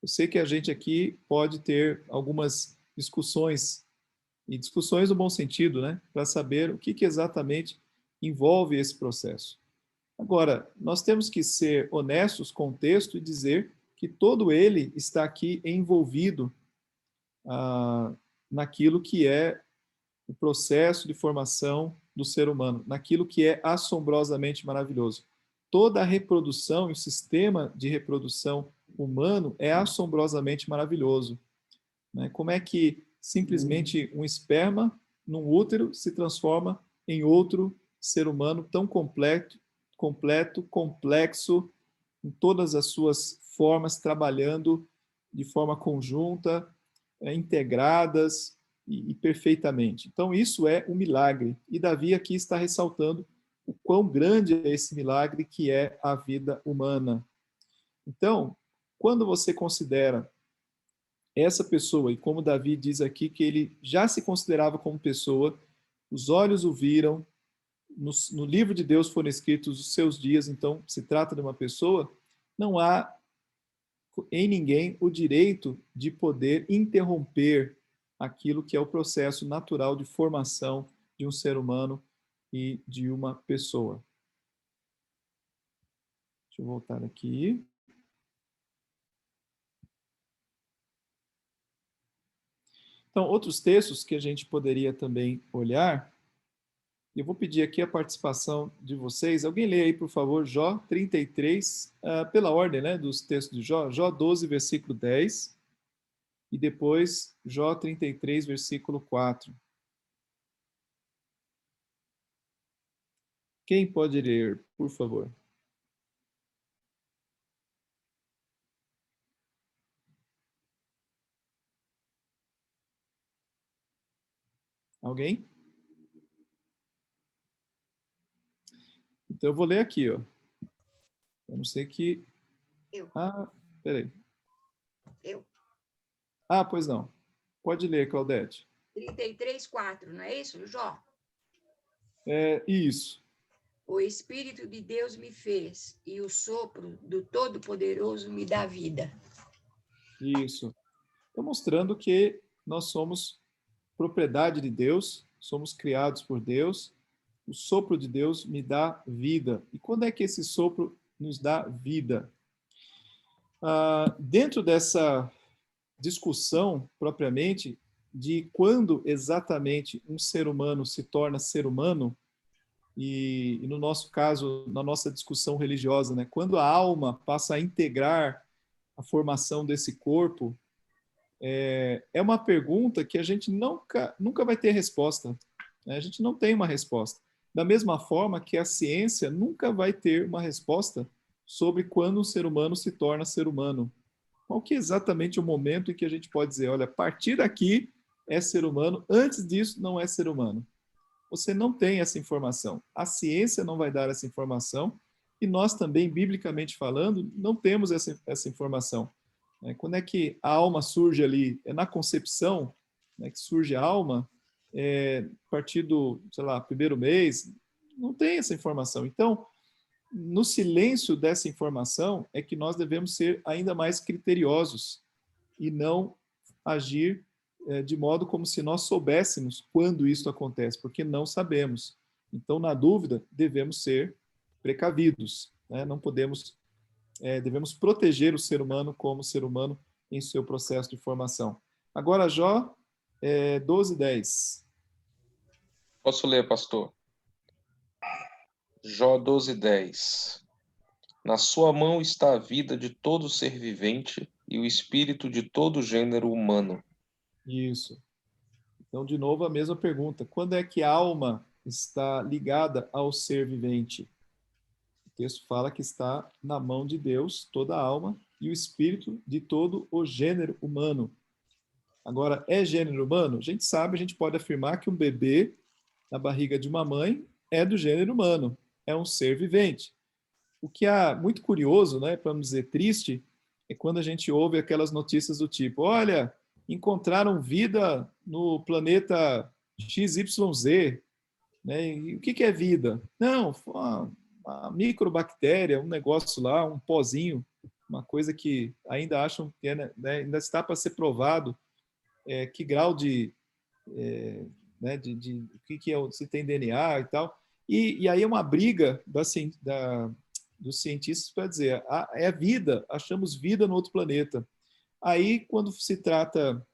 Eu sei que a gente aqui pode ter algumas discussões, e discussões no bom sentido, né, para saber o que exatamente envolve esse processo. Agora, nós temos que ser honestos com o texto e dizer que todo ele está aqui envolvido naquilo que é o processo de formação do ser humano, naquilo que é assombrosamente maravilhoso. Toda a reprodução e o sistema de reprodução humano é assombrosamente maravilhoso. Né? Como é que simplesmente um esperma num útero se transforma em outro ser humano tão completo, complexo, em todas as suas formas, trabalhando de forma conjunta, integradas e perfeitamente. Então, isso é um milagre. E Davi aqui está ressaltando o quão grande é esse milagre que é a vida humana. Então, quando você considera essa pessoa, e como Davi diz aqui, que ele já se considerava como pessoa, os olhos o viram, no livro de Deus foram escritos os seus dias, então se trata de uma pessoa, não há em ninguém o direito de poder interromper aquilo que é o processo natural de formação de um ser humano e de uma pessoa. Deixa eu voltar aqui. Então, outros textos que a gente poderia também olhar, eu vou pedir aqui a participação de vocês. Alguém lê aí, por favor, Jó 33, pela ordem, né, dos textos de Jó, Jó 12, versículo 10, e depois Jó 33, versículo 4. Quem pode ler, por favor? Alguém? Então eu vou ler aqui, ó. Eu não sei que... Eu. Peraí. Eu. Pois não. Pode ler, Claudete. 33:4, não é isso, Jó? Isso. O Espírito de Deus me fez, e o sopro do Todo-Poderoso me dá vida. Isso. Estou mostrando que nós somos propriedade de Deus, somos criados por Deus, o sopro de Deus me dá vida. E quando é que esse sopro nos dá vida? Dentro dessa discussão, propriamente, de quando exatamente um ser humano se torna ser humano, e no nosso caso, na nossa discussão religiosa, né, quando a alma passa a integrar a formação desse corpo, é uma pergunta que a gente nunca vai ter resposta. Né? A gente não tem uma resposta. Da mesma forma que a ciência nunca vai ter uma resposta sobre quando um ser humano se torna ser humano. Qual que é exatamente o momento em que a gente pode dizer, olha, a partir daqui é ser humano, antes disso não é ser humano? Você não tem essa informação. A ciência não vai dar essa informação e nós também, biblicamente falando, não temos essa informação. Quando é que a alma surge ali? É na concepção, né, que surge a alma, a partir do, sei lá, primeiro mês, não tem essa informação. Então, no silêncio dessa informação é que nós devemos ser ainda mais criteriosos e não agir de modo como se nós soubéssemos quando isso acontece, porque não sabemos. Então, na dúvida, devemos ser precavidos, né? Não podemos, devemos proteger o ser humano como ser humano em seu processo de formação. Agora, Jó 12:10. Posso ler, pastor? Jó 12:10. Na sua mão está a vida de todo ser vivente e o espírito de todo gênero humano. Isso. Então, de novo, a mesma pergunta. Quando é que a alma está ligada ao ser vivente? O texto fala que está na mão de Deus toda a alma e o espírito de todo o gênero humano. Agora, é gênero humano? A gente sabe, a gente pode afirmar que um bebê na barriga de uma mãe é do gênero humano, é um ser vivente. O que é muito curioso, né, para não dizer triste, é quando a gente ouve aquelas notícias do tipo, olha, encontraram vida no planeta XYZ, né? E o que é vida? Não, foi uma microbactéria, um negócio lá, um pozinho, uma coisa que ainda acham que ainda está para ser provado, que grau de, né, de o que se tem DNA e tal. E aí é uma briga dos cientistas para dizer, é vida, achamos vida no outro planeta. Aí, quando se trata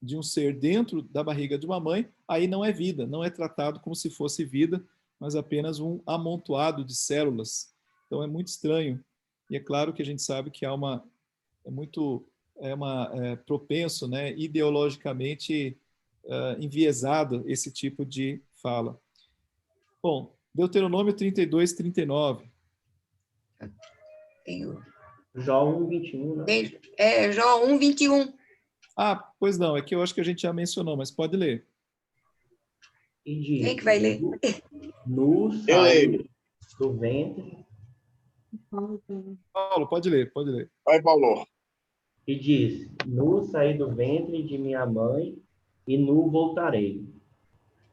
de um ser dentro da barriga de uma mãe, aí não é vida, não é tratado como se fosse vida, mas apenas um amontoado de células. Então é muito estranho. E é claro que a gente sabe que há propenso, né, ideologicamente enviesado esse tipo de fala. Bom, Deuteronômio 32:39. Tenho. Jó 1:21, né? Jó 1:21. Ah, pois não, é que eu acho que a gente já mencionou, mas pode ler. E diz: Quem que vai ler? Nu Eu saiu leio. do ventre. Paulo, pode ler, pode ler. Vai, Paulo. E diz: Nu saí do ventre de minha mãe, e nu voltarei.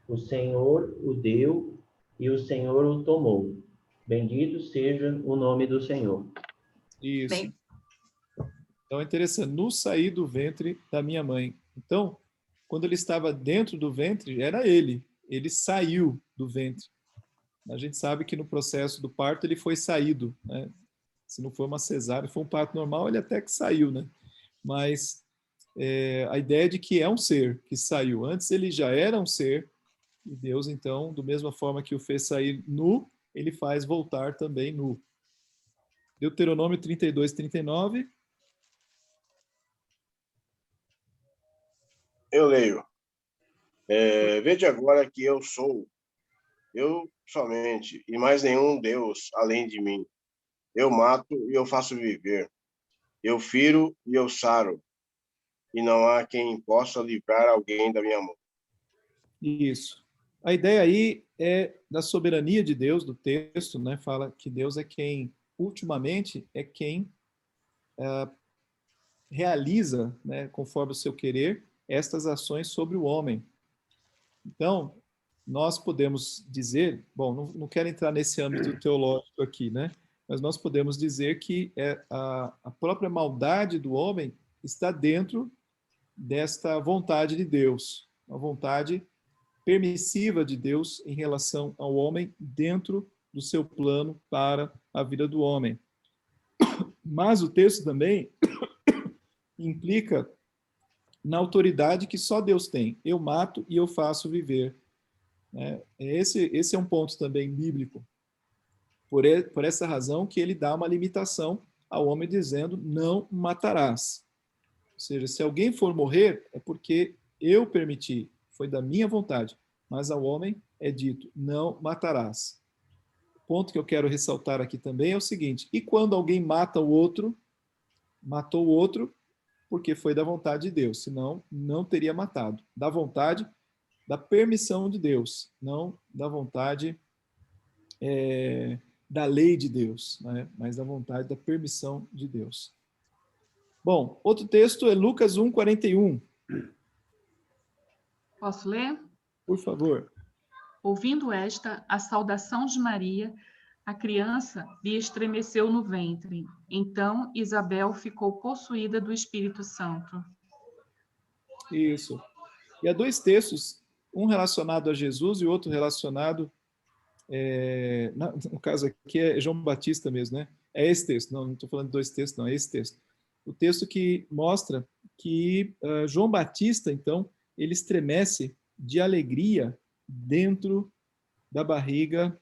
O Senhor o deu, e o Senhor o tomou. Bendito seja o nome do Senhor. Isso. Bem, Então é interessante, no sair do ventre da minha mãe. Então, quando ele estava dentro do ventre, era ele saiu do ventre. A gente sabe que no processo do parto ele foi saído, né? Se não foi uma cesárea, foi um parto normal, ele até que saiu, né? Mas a ideia de que é um ser que saiu. Antes ele já era um ser, e Deus, então, da mesma forma que o fez sair nu, ele faz voltar também nu. Deuteronômio 32:39. Eu leio. Vede agora que eu sou, eu somente, e mais nenhum Deus além de mim. Eu mato e eu faço viver. Eu firo e eu saro. E não há quem possa livrar alguém da minha mão. Isso. A ideia aí é da soberania de Deus, do texto, né? Fala que Deus é quem, ultimamente, é quem realiza, né, conforme o seu querer, estas ações sobre o homem. Então, nós podemos dizer, bom, não quero entrar nesse âmbito teológico aqui, né? Mas nós podemos dizer que a própria maldade do homem está dentro desta vontade de Deus, uma vontade permissiva de Deus em relação ao homem dentro do seu plano para a vida do homem. Mas o texto também implica na autoridade que só Deus tem. Eu mato e eu faço viver. Esse é um ponto também bíblico. Por essa razão que ele dá uma limitação ao homem dizendo, não matarás. Ou seja, se alguém for morrer, é porque eu permiti, foi da minha vontade. Mas ao homem é dito, não matarás. O ponto que eu quero ressaltar aqui também é o seguinte, e quando alguém mata o outro, matou o outro porque foi da vontade de Deus, senão não teria matado. Da vontade, da permissão de Deus, não da vontade da lei de Deus, né? Mas da vontade da permissão de Deus. Bom, outro texto é Lucas 1:41. Posso ler? Por favor. Ouvindo esta, a saudação de Maria, a criança lhe estremeceu no ventre. Então Isabel ficou possuída do Espírito Santo. Isso. E há dois textos, um relacionado a Jesus e outro relacionado No caso aqui é João Batista mesmo, né? É esse texto, não estou falando de dois textos, não, é esse texto. O texto que mostra que João Batista, então, ele estremece de alegria dentro da barriga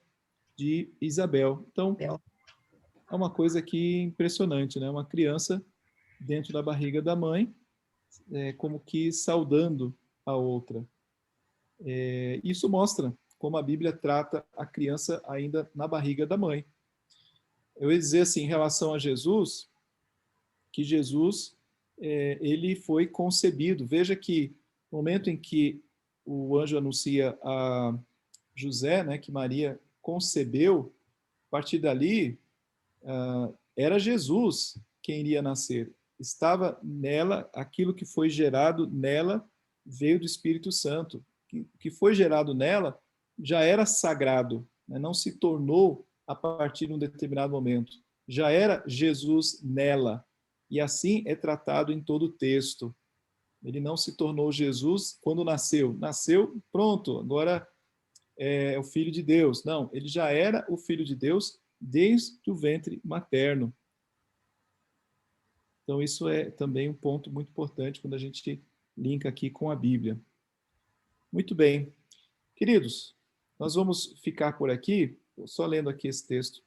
de Isabel. Então, é uma coisa aqui impressionante, né? Uma criança dentro da barriga da mãe, como que saudando a outra. Isso mostra como a Bíblia trata a criança ainda na barriga da mãe. Eu ia dizer assim, em relação a Jesus, que Jesus, ele foi concebido. Veja que no momento em que o anjo anuncia a José, né, que Maria concebeu, a partir dali, era Jesus quem iria nascer. Estava nela, aquilo que foi gerado nela veio do Espírito Santo. O que foi gerado nela já era sagrado, né? Não se tornou a partir de um determinado momento. Já era Jesus nela. E assim é tratado em todo o texto. Ele não se tornou Jesus quando nasceu. Nasceu, pronto, agora é o Filho de Deus. Não, ele já era o Filho de Deus desde o ventre materno. Então, isso é também um ponto muito importante quando a gente linka aqui com a Bíblia. Muito bem. Queridos, nós vamos ficar por aqui, só lendo aqui esse texto.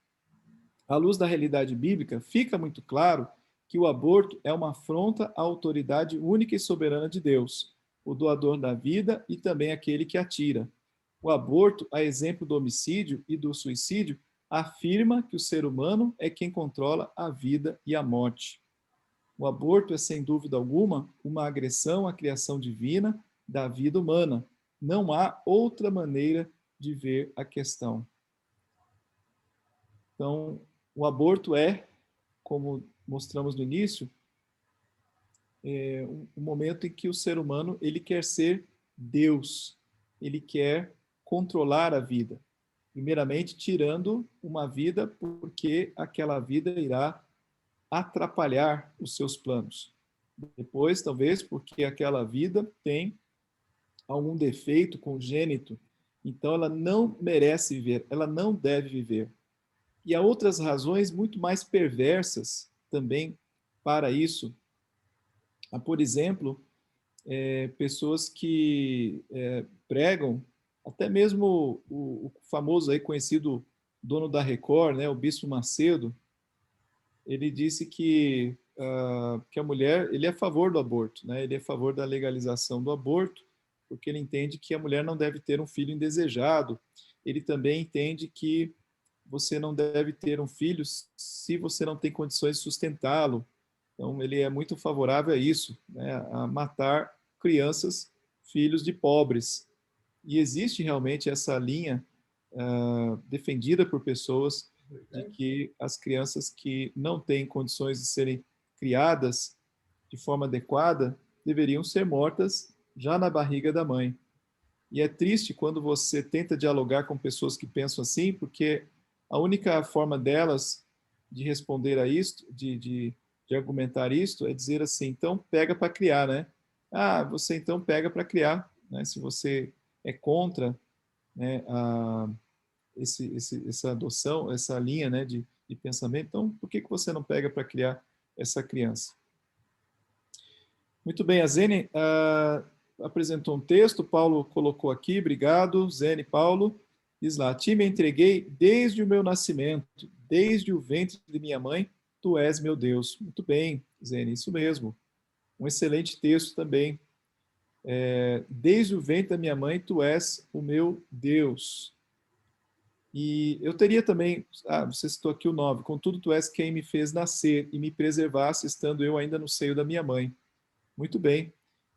À luz da realidade bíblica, fica muito claro que o aborto é uma afronta à autoridade única e soberana de Deus, o doador da vida e também aquele que a tira. O aborto, a exemplo do homicídio e do suicídio, afirma que o ser humano é quem controla a vida e a morte. O aborto é, sem dúvida alguma, uma agressão à criação divina da vida humana. Não há outra maneira de ver a questão. Então, o aborto é, como mostramos no início, um momento em que o ser humano ele quer ser Deus, ele quer controlar a vida. Primeiramente, tirando uma vida porque aquela vida irá atrapalhar os seus planos. Depois, talvez, porque aquela vida tem algum defeito congênito, então ela não merece viver, ela não deve viver. E há outras razões muito mais perversas também para isso. Há, por exemplo, pessoas que pregam, até mesmo o famoso aí conhecido dono da Record, né, o Bispo Macedo, ele disse que a mulher, ele é a favor do aborto, né? Ele é a favor da legalização do aborto, porque ele entende que a mulher não deve ter um filho indesejado. Ele também entende que você não deve ter um filho se você não tem condições de sustentá-lo. Então, ele é muito favorável a isso, né? A matar crianças, filhos de pobres. E existe realmente essa linha defendida por pessoas de que as crianças que não têm condições de serem criadas de forma adequada deveriam ser mortas já na barriga da mãe. E é triste quando você tenta dialogar com pessoas que pensam assim, porque a única forma delas de responder a isto, de argumentar isto, é dizer assim, então pega para criar, né? Ah, você então pega para criar, né? Se você é contra, né, essa adoção, essa linha, né, de pensamento, então por que você não pega para criar essa criança? Muito bem, a Zene apresentou um texto, Paulo colocou aqui, obrigado, Zene, Paulo, diz lá, a ti me entreguei desde o meu nascimento, desde o ventre de minha mãe, tu és meu Deus. Muito bem, Zene, isso mesmo. Um excelente texto também. Desde o ventre da minha mãe, tu és o meu Deus. E eu teria também, você citou aqui o 9, contudo tu és quem me fez nascer e me preservasse, estando eu ainda no seio da minha mãe. Muito bem.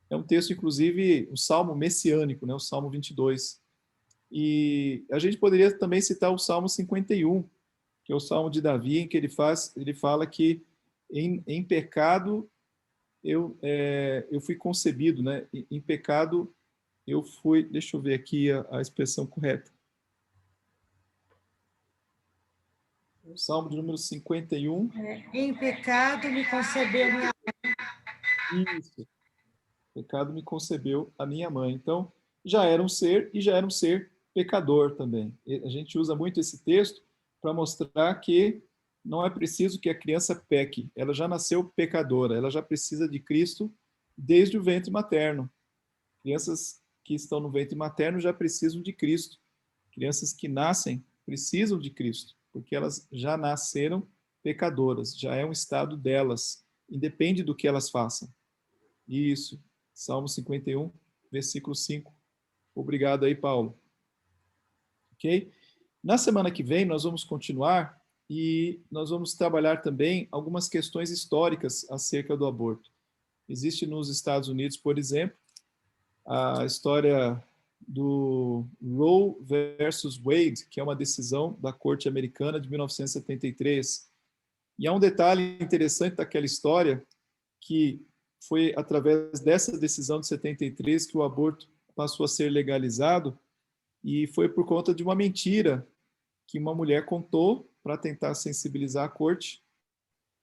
É um texto, inclusive, um salmo messiânico, né? O Salmo 22. E a gente poderia também citar o Salmo 51, que é o Salmo de Davi, em que ele fala que em pecado eu fui concebido, né? Em pecado eu fui, deixa eu ver aqui a expressão correta. O Salmo de número 51. Em pecado me concebeu minha mãe. Isso. Pecado me concebeu a minha mãe. Então, já era um ser, e já era um ser pecador também. A gente usa muito esse texto para mostrar que não é preciso que a criança peque, ela já nasceu pecadora, ela já precisa de Cristo desde o ventre materno. Crianças que estão no ventre materno já precisam de Cristo. Crianças que nascem precisam de Cristo, porque elas já nasceram pecadoras, já é um estado delas, independe do que elas façam. Isso, Salmo 51, versículo 5. Obrigado aí, Paulo. Ok? Na semana que vem, nós vamos continuar e nós vamos trabalhar também algumas questões históricas acerca do aborto. Existe nos Estados Unidos, por exemplo, a história do Roe versus Wade, que é uma decisão da Corte Americana de 1973. E há um detalhe interessante daquela história, que foi através dessa decisão de 73 que o aborto passou a ser legalizado, e foi por conta de uma mentira que uma mulher contou para tentar sensibilizar a corte,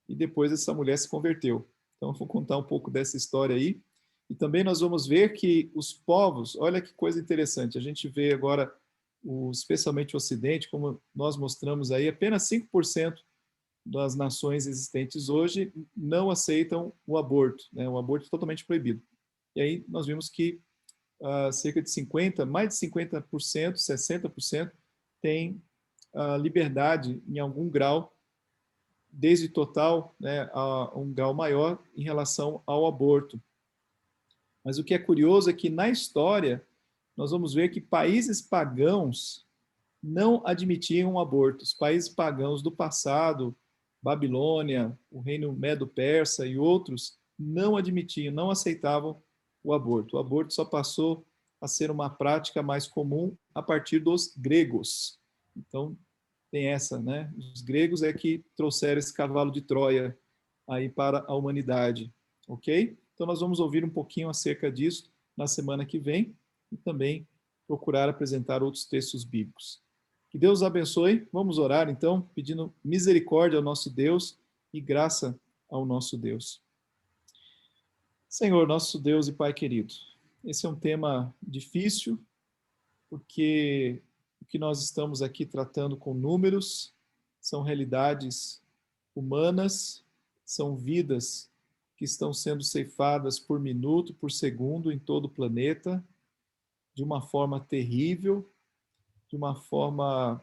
e depois essa mulher se converteu. Então, eu vou contar um pouco dessa história aí. E também nós vamos ver que os povos, olha que coisa interessante, a gente vê agora, especialmente o Ocidente, como nós mostramos aí, apenas 5% das nações existentes hoje não aceitam o aborto, né? O aborto é totalmente proibido. E aí nós vimos que cerca de 50%, mais de 50%, 60% tem liberdade em algum grau, desde total, né, a um grau maior em relação ao aborto. Mas o que é curioso é que na história nós vamos ver que países pagãos não admitiam abortos. Países pagãos do passado, Babilônia, o reino Medo-Persa e outros, não admitiam, não aceitavam o aborto. O aborto só passou a ser uma prática mais comum a partir dos gregos. Então, tem essa, né? Os gregos é que trouxeram esse cavalo de Troia aí para a humanidade, ok? Então, nós vamos ouvir um pouquinho acerca disso na semana que vem e também procurar apresentar outros textos bíblicos. Que Deus abençoe. Vamos orar, então, pedindo misericórdia ao nosso Deus e graça ao nosso Deus. Senhor, nosso Deus e Pai querido, esse é um tema difícil, porque o que nós estamos aqui tratando com números são realidades humanas, são vidas que estão sendo ceifadas por minuto, por segundo em todo o planeta, de uma forma terrível, de uma forma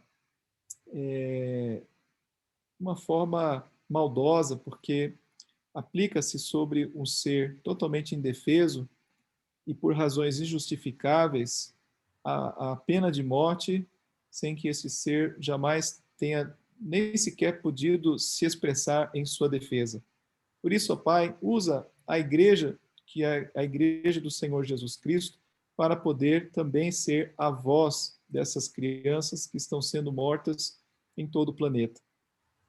maldosa, porque aplica-se sobre um ser totalmente indefeso e por razões injustificáveis a pena de morte, sem que esse ser jamais tenha nem sequer podido se expressar em sua defesa. Por isso, ó Pai, usa a igreja, que é a igreja do Senhor Jesus Cristo, para poder também ser a voz dessas crianças que estão sendo mortas em todo o planeta.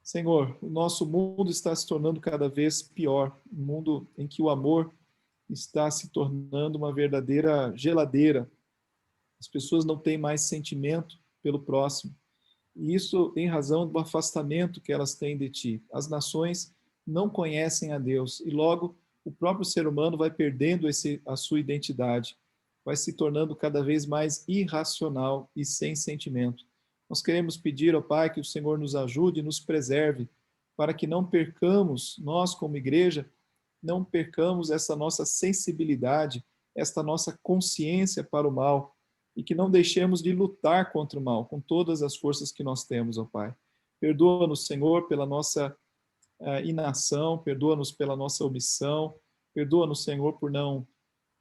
Senhor, o nosso mundo está se tornando cada vez pior, um mundo em que o amor está se tornando uma verdadeira geladeira. As pessoas não têm mais sentimento pelo próximo. E isso em razão do afastamento que elas têm de ti. As nações não conhecem a Deus e logo o próprio ser humano vai perdendo a sua identidade, vai se tornando cada vez mais irracional e sem sentimento. Nós queremos pedir ao Pai que o Senhor nos ajude e nos preserve para que não percamos, nós como igreja, não percamos essa nossa sensibilidade, esta nossa consciência para o mal e que não deixemos de lutar contra o mal com todas as forças que nós temos, ó Pai. Perdoa-nos, Senhor, pela nossa inação, perdoa-nos pela nossa omissão, perdoa-nos, Senhor, por não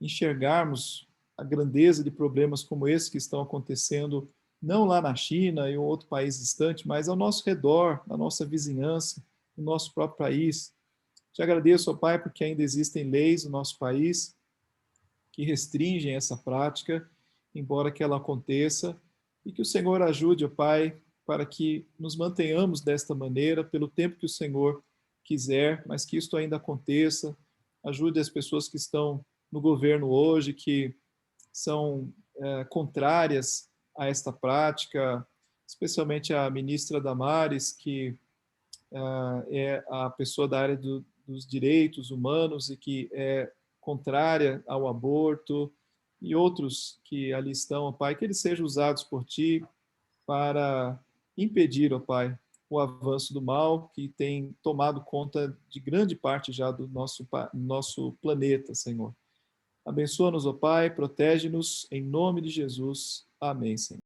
enxergarmos a grandeza de problemas como esse que estão acontecendo, não lá na China e outro país distante, mas ao nosso redor, na nossa vizinhança, no nosso próprio país. Te agradeço, ó Pai, porque ainda existem leis no nosso país que restringem essa prática, embora que ela aconteça, e que o Senhor ajude, ó Pai, para que nos mantenhamos desta maneira, pelo tempo que o Senhor quiser, mas que isto ainda aconteça. Ajude as pessoas que estão no governo hoje, que são contrárias a esta prática, especialmente a ministra Damares, que é a pessoa da área dos direitos humanos e que é contrária ao aborto, e outros que ali estão, ó Pai, que eles sejam usados por Ti para impedir, ó Pai, o avanço do mal que tem tomado conta de grande parte já do nosso planeta, Senhor. Abençoa-nos, ó Pai, protege-nos, em nome de Jesus. Amém, Senhor.